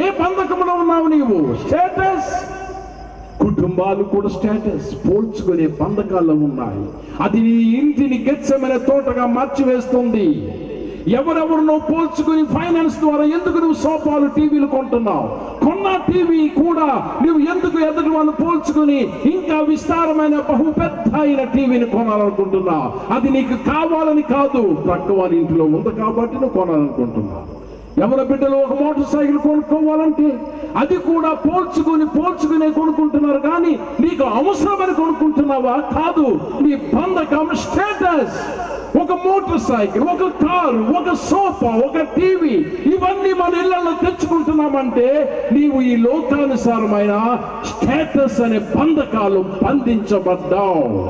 ఏ బంధకంలో ఉన్నావు నీవు? స్టేటస్. కుటుంబాలు కూడా స్టేటస్ పోల్చుకునే బంధకాల్లో ఉన్నాయి. అది నీ ఇంటిని గెత్సెమనే తోటగా మార్చివేస్తుంది. ఎవరెవరినో పోల్చుకుని ఫైనాన్స్ ద్వారా ఎందుకు నువ్వు సోఫాలు, టీవీలు కొంటున్నావు? కొన్న టీవీ కూడా నువ్వు ఎందుకు ఎదుటి వాళ్ళని పోల్చుకుని ఇంకా విస్తారమైన బహు పెద్ద అయిన టీవీని కొనాలనుకుంటున్నావు? అది నీకు కావాలని కాదు, ప్రక్క వారి ఇంట్లో ఉంది కాబట్టి నువ్వు కొనాలనుకుంటున్నావు. ఎవరి బిడ్డలు ఒక మోటార్ సైకిల్ కొనుక్కోవాలంటే అది కూడా పోల్చుకునే కొనుక్కుంటున్నారు. కానీ నీకు అవసరమని కొనుక్కుంటున్నావా? కాదు. నీ బంధకం స్టేటస్. ఒక మోటార్ సైకిల్, ఒక కారు, ఒక సోఫా, ఒక టీవీ, ఇవన్నీ మన ఇళ్లలో తెచ్చుకుంటున్నామంటే నీవు ఈ లోకానుసారమైన స్టేటస్ అనే బంధకాలు బంధించబడ్డావు.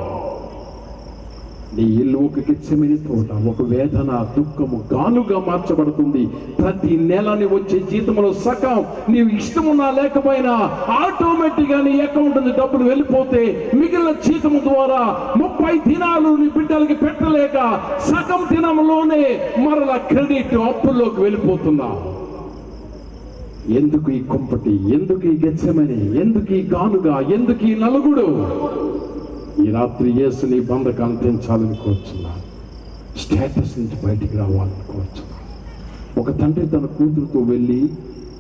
నీ ఇల్లు ఒక గెత్సెమనే తోట, ఒక వేదన, దుఃఖము, గానుగా మార్చబడుతుంది. ప్రతి నెలని వచ్చే జీతంలో సగం నీవు ఇష్టమున్నా లేకపోయినా ఆటోమేటిక్ గా నీ అకౌంట్ నుంచి డబ్బులు వెళ్ళిపోతే మిగిలిన జీతము ద్వారా 30 దినాలు నీ బిడ్డలకి పెట్టలేక సగం దినంలోనే మరలా క్రెడిట్ అప్పుల్లోకి వెళ్ళిపోతున్నా. ఎందుకు ఈ కుంపటి? ఎందుకు ఈ గెత్సెమనే? ఎందుకు ఈ గానుగా? ఎందుకు ఈ నలుగుడు? ఈ రాత్రి యేసు నీ బంధకాన్ని తెంచాలని కోరుచున్నాను. స్టేటస్ నుంచి బయటికి రావాలని కోరుచున్నాను. ఒక తండ్రి తన కూతురుతో వెళ్ళి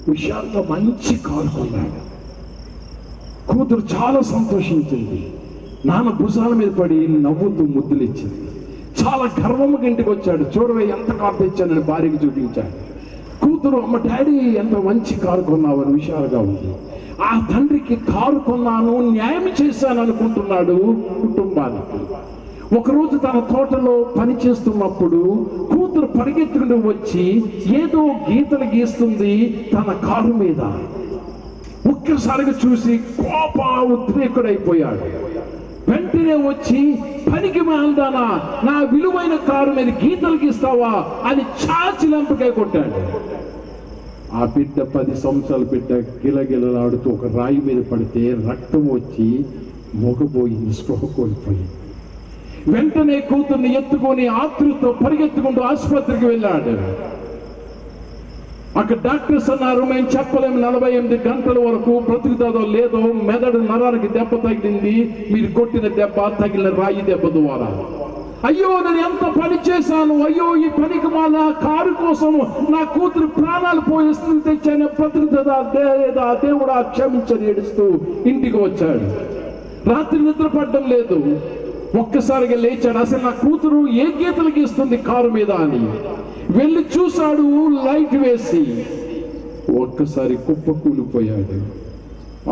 విశాలంగా మంచి కారు కొన్నాడు. కూతురు చాలా సంతోషించింది. నాన్న భుజాల మీద పడి నవ్వుతూ ముద్దులు ఇచ్చింది. చాలా గర్వంగా ఇంటికి వచ్చాడు. చూడవే ఎంత కారు తెచ్చానని భార్యకి చూపించాడు. కూతురు, అమ్మ డాడీ ఎంత మంచి కారు కొన్నావని విషయాలుగా ఉంది. ఆ తండ్రికి కారు కొన్నాను, న్యాయం చేశాను అనుకుంటున్నాడు కుటుంబానికి. ఒకరోజు తన తోటలో పని చేస్తున్నప్పుడు కూతురు పరిగెత్తుకుంటూ వచ్చి ఏదో గీతలు గీస్తుంది తన కారు మీద. ఒక్కసారిగా చూసి కోప ఉద్రేకుడైపోయాడు. వెంటనే వచ్చి, పనికి మాల్దానా, నా విలువైన కారు మీద గీతలు గీస్తావా అని చాచి లంపకాయ కొట్టాడు. ఆ బిడ్డ 10 సంవత్సరాల బిడ్డ గిలగిలలాడుతూ ఒక రాయి మీద పడితే రక్తం వచ్చి మొగబోయింది, స్పృహ కోల్పోయింది. వెంటనే కూతుర్ని ఎత్తుకొని ఆతృతో పరిగెత్తుకుంటూ ఆసుపత్రికి వెళ్ళాడు. అక్కడ డాక్టర్స్ అన్నారు, మేము చెప్పలేము 48 గంటల వరకు బ్రతుకుతుందో లేదో, మెదడు నరానికి దెబ్బ తగిలింది, మీరు కొట్టిన దెబ్బ తగిలిన రాయి దెబ్బ ద్వారా. అయ్యో నేను ఎంత పని చేశాను, అయ్యో ఈ పనికి నా కారు కోసం నా కూతురు ప్రాణాలు పోయిస్తుంది, తెచ్చాను, బ్రతుకుతుందా లేదా దేవుడా క్షమించని ఏడుస్తూ ఇంటికి వచ్చాడు. రాత్రి నిద్ర పడడం లేదు. ఒక్కసారిగా లేచాడు. అసలు నా కూతురు ఏ గీతలు గీస్తుంది కారు మీద అని వెళ్ళి చూశాడు. లైట్ వేసి ఒక్కసారి కుప్ప కూలిపోయాడు.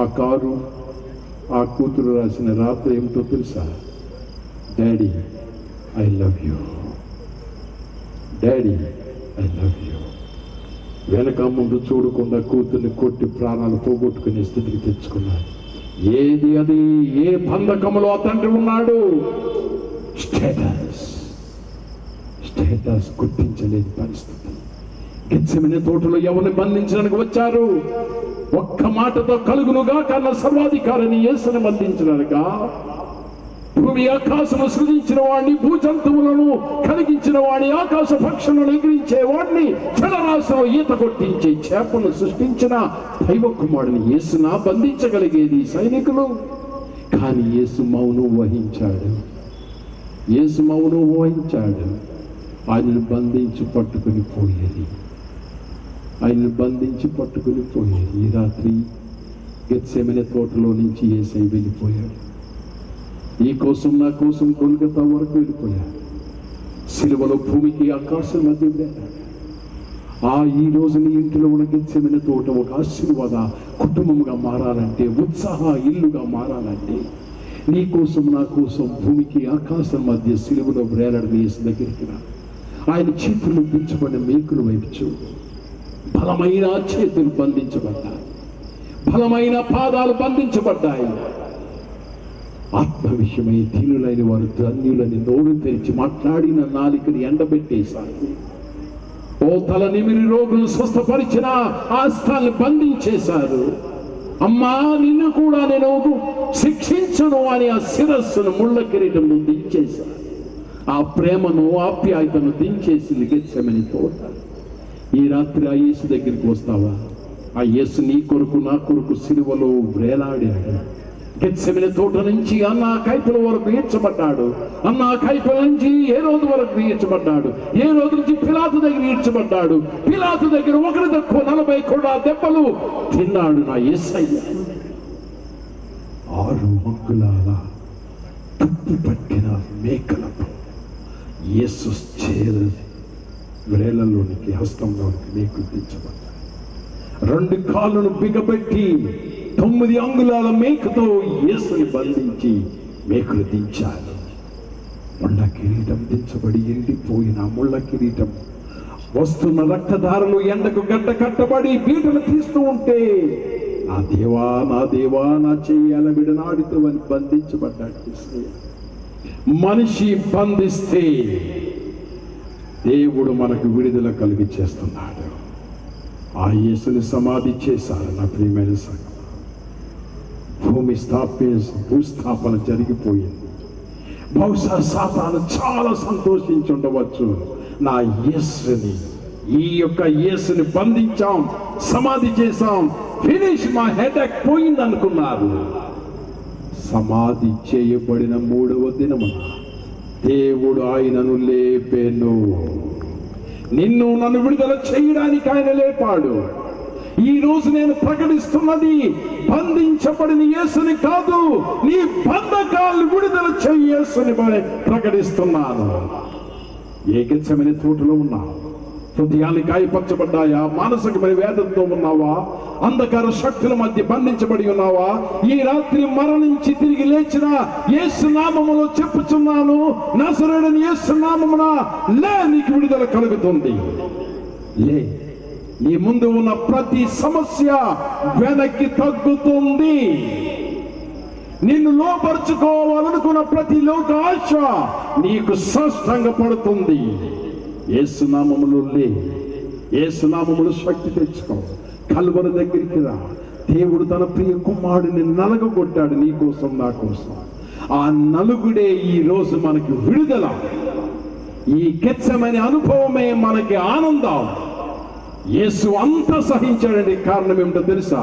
ఆ కారు, ఆ కూతురు రాసిన రాత్రి ఏమిటో తెలుసా? Daddy I love you, daddy I love you. వెనక ముందు చూడకుండా కూతుర్ని కొట్టి ప్రాణాలు పోగొట్టుకునే స్థితికి తెచ్చుకున్నాడు. ఏది అది? ఏ బంధకములో ఆ తండ్రి ఉన్నాడు? స్టేటస్ గుర్తించలేని పరిస్థితి. గెత్సెమనే తోటలో ఎవరిని బంధించడానికి వచ్చారు? ఒక్క మాటతో కలుగునుగా కన్న సర్వాధికారిని యేసుని బంధించడానిక? భూమి ఆకాశము సృజించిన వాడిని, భూజంతువులను కలిగించిన వాడిని, ఆకాశ పక్షులను ఎగిరించే వాడిని, జలరాశిలో ఈత కొట్టించే చేపను సృష్టించిన దైవ కుమారుని యేసునా బంధించగలిగేది సైనికులు? కానీ యేసు మౌనం వహించాడు. ఆయనను బంధించి పట్టుకుని పోయేది. ఈ రాత్రి గెత్సెమనే తోటలో నుంచి యేసయ్య వెళ్ళిపోయాడు. ఈ కోసం నా కోసం గొల్గొతా వరకు వెళ్ళిపోయాడు. సిలువలో భూమికి ఆకాశం మధ్య వెళ్ళాడు. ఈ రోజు నీ ఇంటిలో ఉన్న గెత్సెమనే తోట ఒక ఆశీర్వాద కుటుంబంగా మారాలంటే, ఉత్సాహ ఇల్లుగా మారాలంటే, నీ కోసం నా కోసం భూమికి ఆకాశం మధ్య సిలువలో వేలాడిన యేసు దగ్గరికి రా. ఆయన చేతులు దించబడిన మేకులు వైపు చూడు. బలమైన చేతులు బంధించబడ్డాయి, బలమైన పాదాలు బంధించబడ్డాయి. ఆత్మ విషయమై దీనులైన వారు ధన్యులని నోరు తెరిచి మాట్లాడిన నాలికని ఎండబెట్టేశారు. ఓ తల నిమిరి రోగులు స్వస్థపరిచిన ఆస్థాన్ని బంధించేశారు. అమ్మా, నిన్ను కూడా నేను శిక్షించను అని ఆ శిరస్సును ముళ్ళ కిరీటంలో దించేశారు. ఆ ప్రేమను, ఆప్యాయతను దించేసింది గెత్సెమనే తోట. ఈ రాత్రి ఆ యేసు దగ్గరికి వస్తావా? ఆ యేసు నీ కొరకు, నా కొరకు సిలువలో వేలాడాడు. గెత్సెమనే తోట నుంచి అన్న కైపుల వరకు ఈడ్చబడ్డాడు. అన్న కైపుల నుంచి ఏ రోజు వరకు ఈడ్చబడ్డాడు. ఏ రోజు నుంచి పిలాతు దగ్గర ఈడ్చబడ్డాడు. పిలాతు దగ్గర ఒకరి తక్కువ 40 కూడా దెబ్బలు తిన్నాడు నా యేసయ్య. 6 అంగుళాల తుప్పు పట్టిన మేకలతో యేసు వేలలోనికి, హస్తంలోనికి మేకులు దించబడ్డాయి. 2 కాళ్ళను బిగబెట్టి 9 అంగుళాల మేకతో యేసుని బంధించి మేకులు దించారు. ముళ్ళ కిరీటం దించబడి ఎండిపోయిన ముళ్ళ కిరీటం, వస్తున్న రక్తధారలు ఎండకు గడ్డ కట్టబడి బీటలు తీస్తూ ఉంటే, నా దేవా, నా దేవా, నా చెయ్యాల విడనాడితో అని బంధించబడ్డాడు. మనిషి బంధిస్తే దేవుడు మనకు విడుదల కలిగి చేస్తున్నాడు. ఆ యేసుని సమాధి చేశారు. నా ప్రియమైన సంగతి, భూస్థాపన జరిగిపోయింది. బహుశా సాతాను చాలా సంతోషించుండవచ్చు. నా యేసుని, ఈ యొక్క యేసుని బంధించాం, సమాధి చేశాం, ఫినిష్, మా హెడేక్ పోయింది అనుకున్నారు. సమాధి చేయబడిన 3వ దినమున దేవుడు ఆయనను లేపెను. నిన్ను నన్ను విడుదల చేయడానికి ఆయన లేపాడు. ఈ రోజు నేను ప్రకటిస్తున్నది బంధించబడిన యేసుని కాదు, నీ బంధకాలను విడుదల చేయి యేసుని ప్రకటిస్తున్నాను. ఏ గెత్సెమనే తోటలో ఉన్నావు? హృదయాన్ని గాయపరచబడ్డాయా? మానసికమైన వేదంతో ఉన్నావా? అంధకార శక్తుల మధ్య బంధించబడి ఉన్నావా? ఈ రాత్రి మరణించి తిరిగి లేచిన యేసు నామములో చెప్పుచున్నాను, నజరేయుడైన యేసు నామమున లే, నీకు విడుదల కలుగుతుంది. లే, నీ ముందు ఉన్న ప్రతి సమస్య వెనక్కి తగ్గుతుంది. నిన్ను లోపరుచుకోవాలనుకున్న ప్రతి లోక ఆశ నీకు సాష్టాంగపడుతుంది. యేసునామములో లే, యేసునామములో శక్తి తెచ్చుకో. కల్వరి దగ్గరికి రా. దేవుడు తన ప్రియ కుమారుడిని నలగొట్టాడు నీ కోసం, నా కోసం. ఆ నలుగుడే ఈ రోజు మనకి విడుదల. ఈ గెత్సెమనే అనుభవమే మనకి ఆనందం. యేసు అంత సహించాడండి. కారణం ఏమిటో తెలుసా?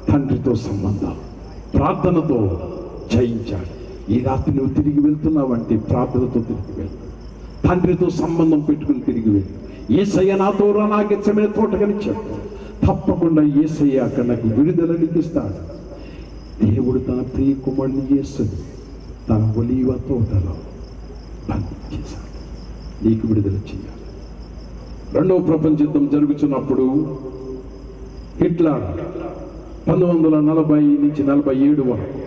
తండ్రితో సంబంధం, ప్రార్థనతో జయించాడు. ఈ రాత్రి నువ్వు తిరిగి వెళ్తున్నావంటే ప్రార్థనతో తిరిగి వెళ్ళు, తండ్రితో సంబంధం పెట్టుకుని తిరిగి వెళ్ళు. యేసయ్య నాతో రా, నా గెత్సెమనే తోటకని చెప్పు. తప్పకుండా యేసయ్య అక్కడ నాకు విడుదల ఇస్తాడు. దేవుడు తన ప్రియ కుమారుని యేసుని తన ఒలీవ తోటలో బంధించేశాడు. నీకు విడుదల చేయాలి. రెండవ ప్రపంచ యుద్ధం జరుగుతున్నప్పుడు హిట్లర్ 1940 నుంచి 47 వరకు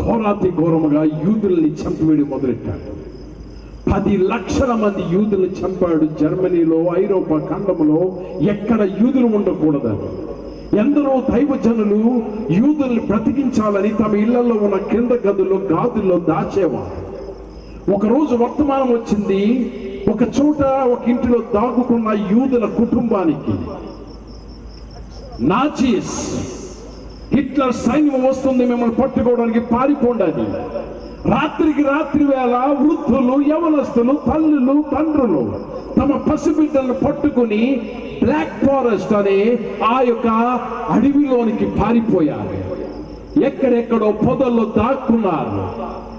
ఘోరాతి ఘోరముగా యూదుల్ని చంపివేయడం మొదలెట్టాడు. 10 లక్షల మంది యూదుల్ని చంపాడు. జర్మనీలో, ఐరోపా ఖండంలో ఎక్కడ యూదులు ఉండకూడదని ఎందరో దైవజనులు యూదుల్ని బ్రతికించాలని తమ ఇళ్లలో ఉన్న కింద గదుల్లో గాదుల్లో దాచేవారు. ఒకరోజు వర్తమానం వచ్చింది. ఒక చోట ఒక ఇంటిలో దాగుకున్న యూదుల కుటుంబానికి నాజీస్ హిట్లర్ సైన్యం వస్తుంది, మిమ్మల్ని పట్టుకోవడానికి పారిపోండి అని. రాత్రికి రాత్రి వేళ వృద్ధులు, యవనస్తులు, తల్లులు, తండ్రులు తమ పసిబిడ్డలను పట్టుకుని బ్లాక్ ఫారెస్ట్ అనే ఆ యొక్క అడవిలోనికి పారిపోయారు. ఎక్కడెక్కడో పొదల్లో దాక్కున్నారు.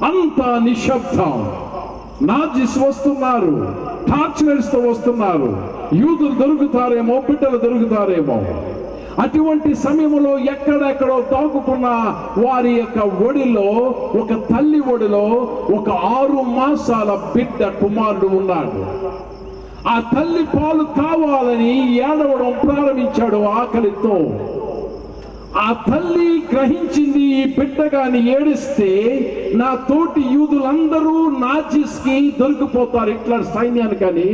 అంతా నిశ్శబ్దం. నాజీస్ వస్తున్నారు, టార్చర్స్ తో వస్తున్నారు. యూదులు దొరుకుతారేమో, బిడ్డలు దొరుకుతారేమో. అటువంటి సమయంలో ఎక్కడెక్కడో దాక్కున్న వారి యొక్క ఒడిలో, ఒక తల్లి ఒడిలో ఒక 6 మాసాల బిడ్డ కుమారుడు ఉన్నాడు. ఆ తల్లి పాలు కావాలని ఏడవడం ప్రారంభించాడు ఆకలితో. ఆ తల్లి గ్రహించింది, ఈ బిడ్డగాని ఏడిస్తే నా తోటి యూదులందరూ నాజీస్ కి దొరికిపోతారు, హిట్లర్ సైన్యానికని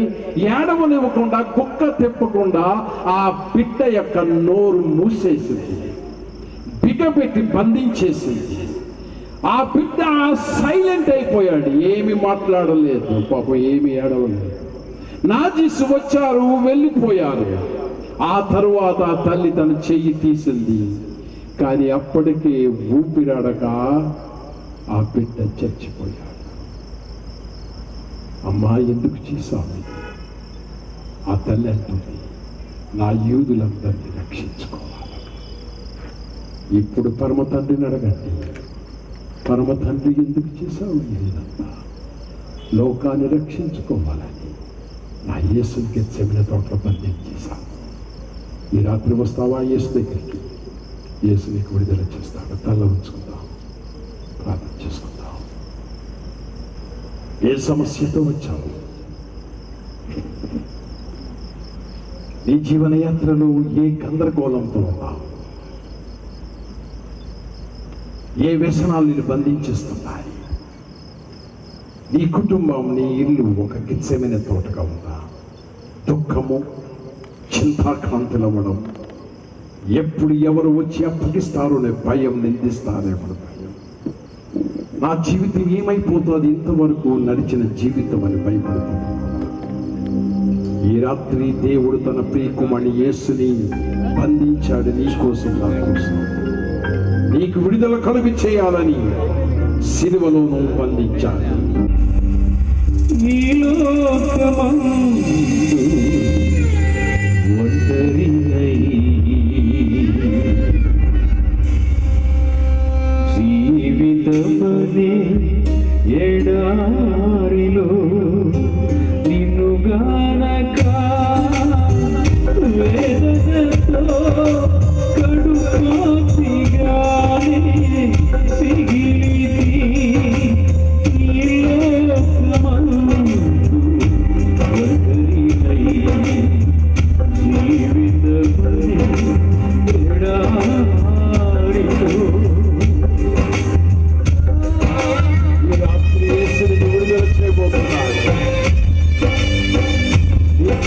ఏడవనివ్వకుండా, కుక్క తిప్పకుండా ఆ బిడ్డ యొక్క నోరు మూసేసింది, బిగబెట్టి బంధించేసింది. ఆ బిడ్డ సైలెంట్ అయిపోయాడు, ఏమి మాట్లాడలేదు, పాపం ఏమి ఏడవలేదు. నాజీస్ వచ్చారు, వెళ్ళిపోయారు. ఆ తరువాత ఆ తల్లి తన చెయ్యి తీసింది. కానీ అప్పటికే ఊపిరాడక ఆ బిడ్డ చచ్చిపోయాడు. అమ్మా, ఎందుకు చేశావు? ఆ తల్లి అంటుంది, నా యూదులందరినీ రక్షించుకోవాలి. ఇప్పుడు పరమ తండ్రిని అడగండి, పరమ తండ్రి ఎందుకు చేశావు ఇదంతా? లోకాన్ని రక్షించుకోవాలని నా యేసుని గెత్సేమనే తోటలో బంధించేశాను. ఈ రాత్రి వస్తావా యేసు దగ్గరికి? యేసు నీకు విడుదల చేస్తాడు. తల ఉంచుకుందాం, ప్రార్థన చేసుకుందాం. ఏ సమస్యతో వచ్చావు? నీ జీవనయాత్రలో ఏ గందరగోళంతో ఉన్నావు? ఏ వ్యసనాలు నిన్ను బంధించేస్తున్నాయి? నీ కుటుంబం, నీ ఇల్లు ఒక గెత్సేమనే తోటగా ఉందా? దుఃఖము, చింతాక్రాంతులవ్వడం, ఎప్పుడు ఎవరు వచ్చి అప్పగిస్తారోనే భయం, నిందిస్తారేమో భయం. నా జీవితం ఏమైపోతుంది, ఇంతవరకు నడిచిన జీవితం అని భయపడుతుంది. ఈ రాత్రి దేవుడు తన ప్రియకుమారుని యేసుని బంధించాడు నీ కోసం, నా కోసం. నీకు విడుదల కలుగు చేయాలని సిలువలోనూ బంధించాడు. జీవితమనే ఎడారిలో నిన్ను గానక వేదనతో కడుపాతిగానే సిగిలిది ఈ లోకమందు ఒంటరినై.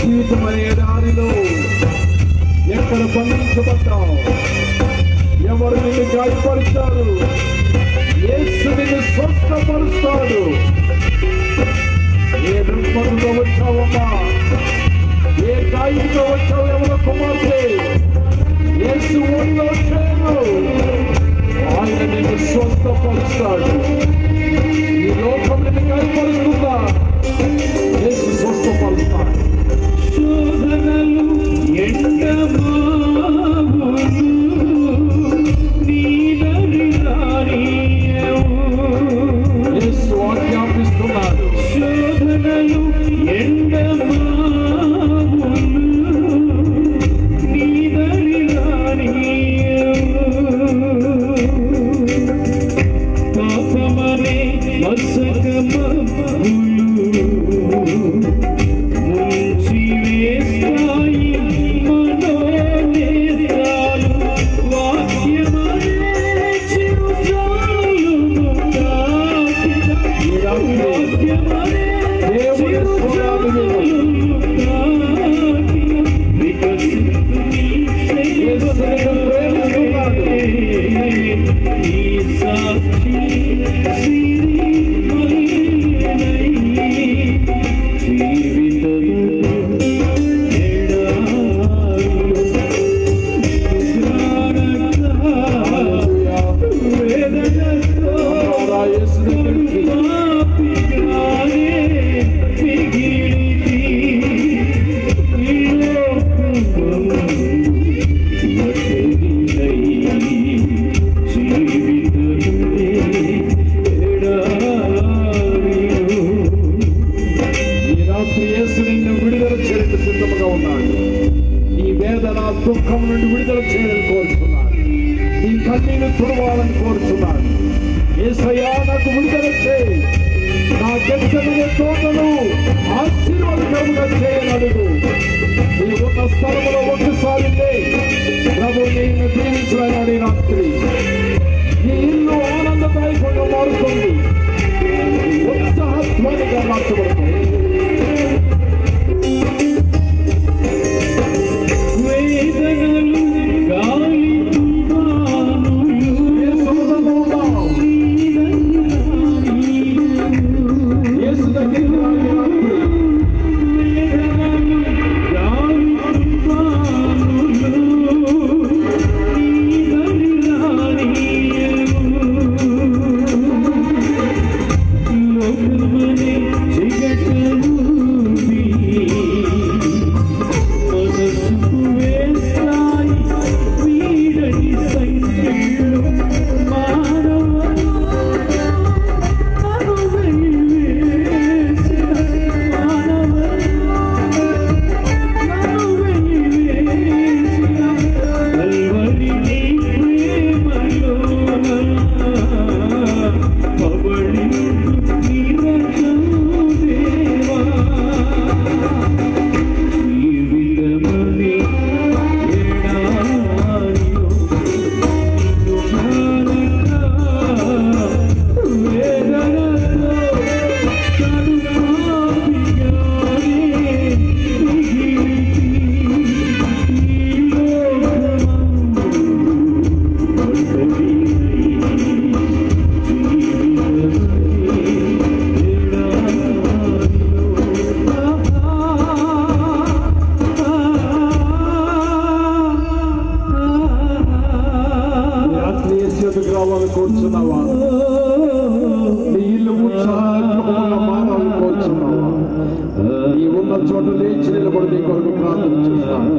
జీవితమనే ఎడారిలో జీవితం అనే దారిలో ఎక్కడ బంధించబడ్డావు? ఎవరు నిన్ను గాయపరుస్తారు? యేసు నిన్ను స్వస్థపరుస్తాడు. ఏ దుర్మతంతో వచ్చావమ్మా? ఏ గాయంతో వచ్చావు? ఎవరో కుమార్తె, యేసు ఒడిలో చేరు. ఆయన నిన్ను స్వస్థపరుస్తాడు. ఈ లోకం నిన్ను గాయపరుస్తుందా? యేసు స్వస్థపరుస్తాడు. శోధనలు ఎండమావులు నీలరిరానియవు. యేసు ఆజ్ఞాపిస్తున్నాడు. శోధనలు ఎండమావులు నీలరిరానియవు. పాపం దుఃఖం నుండి విడుదల చేయాలని కోరుచున్నాను. నీ కన్నీరు తుడవాలని కోరుచున్నాను. యేసయ్యా నాకు విడుదల చేయి. నా గెత్సెమనే తోటను ఆశీర్వాదకరంగా చేయని అడుగు. నీ ఉన్న స్థలములో ఒకసారి ప్రభు నిన్ను దీవించాలని రాత్రి నీ ఇల్లు ఆనందదాయకంగా మారుతుంది, ఉత్సాహధ్వనిగా మార్చబడుతుంది. కోరుచున్నావా? నీ ఇల్లు ఉత్సాహంగా మారాలని కోరుచున్నావా? నీ ఉన్న చోట లేచి నిలబడి నీ కొరకు ప్రార్థన చేస్తాను.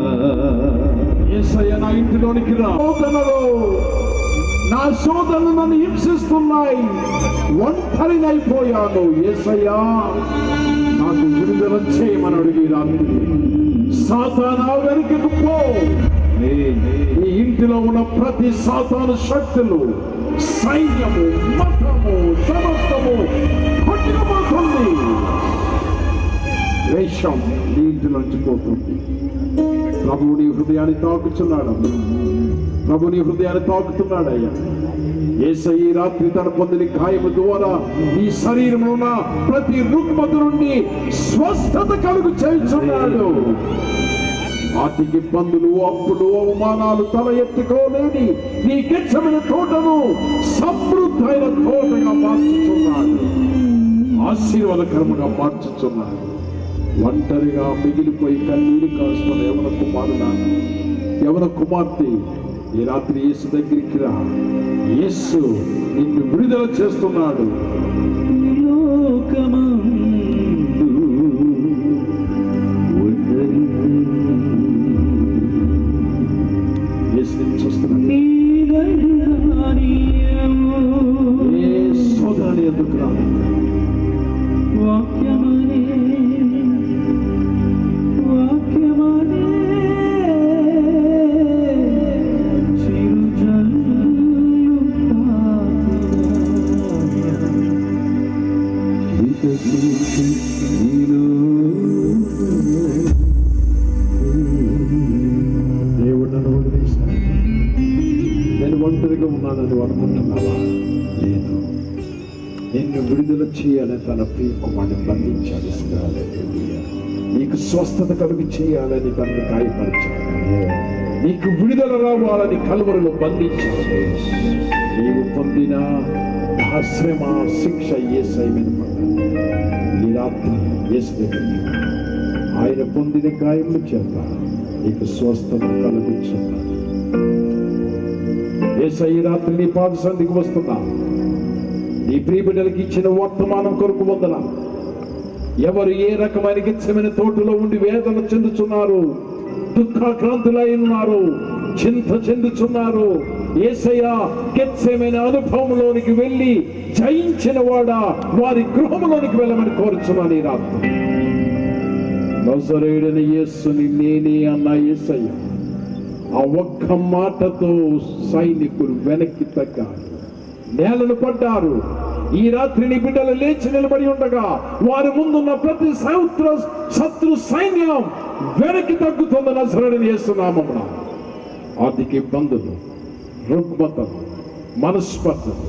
యేసయ్య నా ఇంటిలోనికి రా. నా శోధనలు నన్ను హింసిస్తున్నాయి, ఒంటరినైపోయాను. యేసయ్యా నాకు విడుదల చేయమని అడిగి రాత్రి సాతానా వెనుకకు పో. ఈ ఇంటిలో ఉన్న ప్రతి సాతాను శక్తులు, సైన్యము, మతము, సమస్తము కొట్టుకుపోతుంది. వేషం నీ ఇంటిలోంచి పోతుంది. ప్రభువు నీ హృదయాన్ని తాకుతున్నాడు. ప్రభు నీ హృదయాన్ని తాకుతున్నాడయ్యా. యేసయ్య ఈ రాత్రి తన పొందిన గాయము ద్వారా నీ శరీరంలో ఉన్న ప్రతి రుగ్మత నుండి స్వస్థత కలుగు చేయుచున్నాడు. ఆర్థిక ఇబ్బందులు, అప్పులు, అవమానాలు తల ఎత్తుకోలేని నీ గెచ్చమైన తోటను సమృద్ధైన తోటగా మార్చుచున్నాడు, ఆశీర్వాదకరముగా మార్చుచున్నాడు. ఒంటరిగా మిగిలిపోయి కన్నీరు కాస్తున్న యవన కుమారుడా, యవన కుమార్తె, ఈ రాత్రి యేసు దగ్గరికి రా. యేసు నిన్ను విడుదల చేస్తున్నాడు. చూస్తున్నాడు ఏ శోధన ఎందుకు రాదు? ఒంటరిగా ఉన్నానని అనుకుంటున్నావా? లేదు, నిన్ను విడుదల చేయాలని తన ప్రియ కుమారుని బంధించాడు. నీకు స్వస్థత కలుగు చేయాలని తనను గాయపరిచాడు. నీకు విడుదల రావాలని కల్వరిలో బంధించాడు. నీవు పొందిన శ్రమ, శిక్ష యేసయ్య మీద పడ్డాడు. ఈ రాత్రి యేసు దగ్గరికి ఆయన పొందిన గాయముల చేత నీకు స్వస్థత కలుగుచున్నాడు. యేసయ్య ఈ రాత్రి నీ పాద సన్నిధికి వస్తున్నా. నీ ప్రియ బిడ్డలకి ఇచ్చిన వర్తమానం కొరకు వందనాలు. ఎవరు ఏ రకమైన గెత్సెమనే తోటలో ఉండి వేదన చెందుచున్నారు, దుఃఖాక్రాంతులై ఉన్నారు, చింత చెందుచున్నారు, యేసయ్య గెత్సెమనే అనుభవంలోనికి వెళ్ళి జయించిన వాడా వారి గృహంలోనికి వెళ్ళమని కోరుచున్నాను. ఈ రాత్రి నజరేయుడైన యేసుని నేనే అన్న యేసయ్య ఆ ఒక్క మాటతో సైనికులు వెనక్కి తగ్గారు, నేలను పడ్డారు. ఈ రాత్రి నీ బిడ్డలు లేచి నిలబడి ఉండగా వారి ముందున్న ప్రతి శత్రు సైన్యం వెనక్కి తగ్గుతుంది నజరేయుడైన యేసు నామమున. ఆర్థిక ఇబ్బందులు, రుగ్మతలు, మనస్పర్ధలు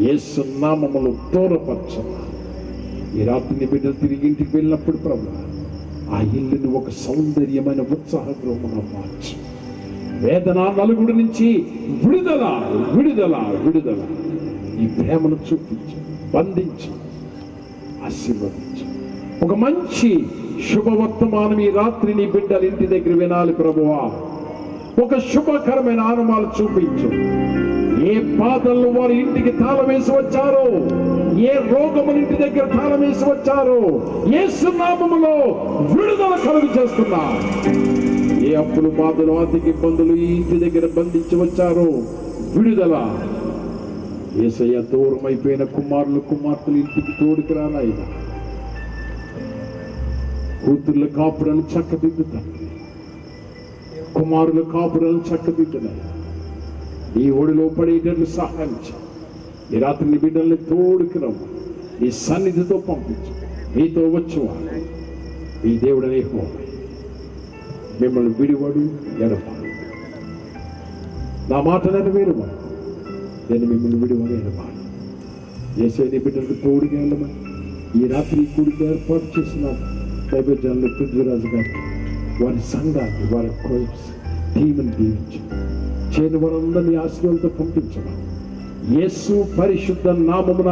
యేసు నామములో దూరపరచు. ఈ రాత్రి నీ బిడ్డలు తిరిగి ఇంటికి వెళ్ళినప్పుడు ప్రభు ఆ ఇల్లుని ఒక సౌందర్యమైన ఉత్సాహ గృహముగా మార్చు. వేదన నలుగుడి నుంచి విడుదల విడుదల విడుదల. ఈ ప్రేమను చూపించు, బంధించు, ఆశీర్వదించు. ఒక మంచి శుభవర్తమానం ఈ రాత్రి నీ బిడ్డలు ఇంటి దగ్గర వినాలి ప్రభువా. ఒక శుభకరమైన ఆనమాలు చూపించు. ఏ బాధలను వారి ఇంటికి తాళం వేసి వచ్చారో, ఏ రోగముల ఇంటి దగ్గర తాళం వేసి వచ్చారో యేసు నామములో విడుదల కలుగు చేస్తున్నా. ఏ అప్పులు, బాధలు, ఆర్థిక ఇబ్బందులు ఈ ఇంటి దగ్గర బంధించి వచ్చారో విడుదల. యేసయ్య దూరం అయిపోయిన కుమారులు, కుమార్తెలు ఇంటికి తోడుకు రానాయినా. కూతుర్ల కాపురలు చక్కదిద్దుతాను, కుమారుల కాపురలు చక్కదిద్దుతాయి. నీ ఒడిలో పడేటట్లు సహాయం చేయి. ఈ రాత్రి నీ బిడ్డల్ని తోడుకు రమ్ము, నీ సన్నిధితో పంపించు. నీతో వచ్చేవాడు ఈ దేవుడనే హోమ మిమ్మల్ని విడివాడు ఎడపాడు. నా మాట నెరవేరువాడు, నేను మిమ్మల్ని విడివాడు ఎడపాడు. యేసయ్య నీ బిడ్డలకు తోడుగా వెళ్ళమని ఈ రాత్రి కూడికి ఏర్పాటు చేసిన దైవజనులు పృథ్వీరాజు గారు, వారి సంఘాన్ని, వారి టీంని దీవించు. చేయని వారందరినీ ఆశీర్వాదంతో పంపించమని యేసు పరిశుద్ధ నామమున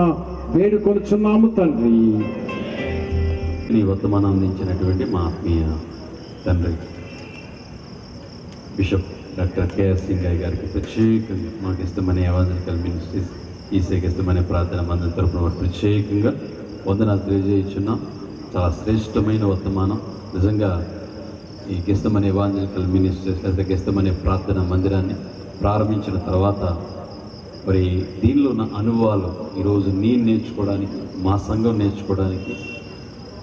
వేడుకొనుచున్నాము తండ్రి. ఈ వర్తమానం అందించినటువంటి మా ఆత్మీయ తండ్రి బిషప్ డాక్టర్ కేఆర్ సింగయ్య గారికి ప్రత్యేకంగా మాకు ఇష్టమనే ఎవాంజలికల్ మినిస్ట్రీస్ ఈసేకి ఇష్టమనే ప్రార్థన మందిరం తరపున ప్రత్యేకంగా వందనాలు తెలియజేయుచున్నాం. చాలా శ్రేష్టమైన వర్తమానం. నిజంగా ఈ గిస్తమనే ఎవాంజలికల్ మినిస్ట్రీస్ లేదా గిస్తమనే ప్రార్థన మందిరాన్ని ప్రారంభించిన తర్వాత మరి దీనిలో ఉన్న అనుభవాలు ఈరోజు నేను నేర్చుకోవడానికి, మా సంఘం నేర్చుకోవడానికి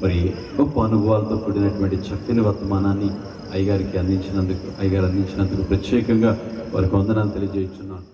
మరి గొప్ప అనుభవాలతో కూడినటువంటి చక్కని వర్తమానాన్ని అయ్యగారు అందించినందుకు ప్రత్యేకంగా వారికి వందనాలు తెలియజేస్తున్నాను.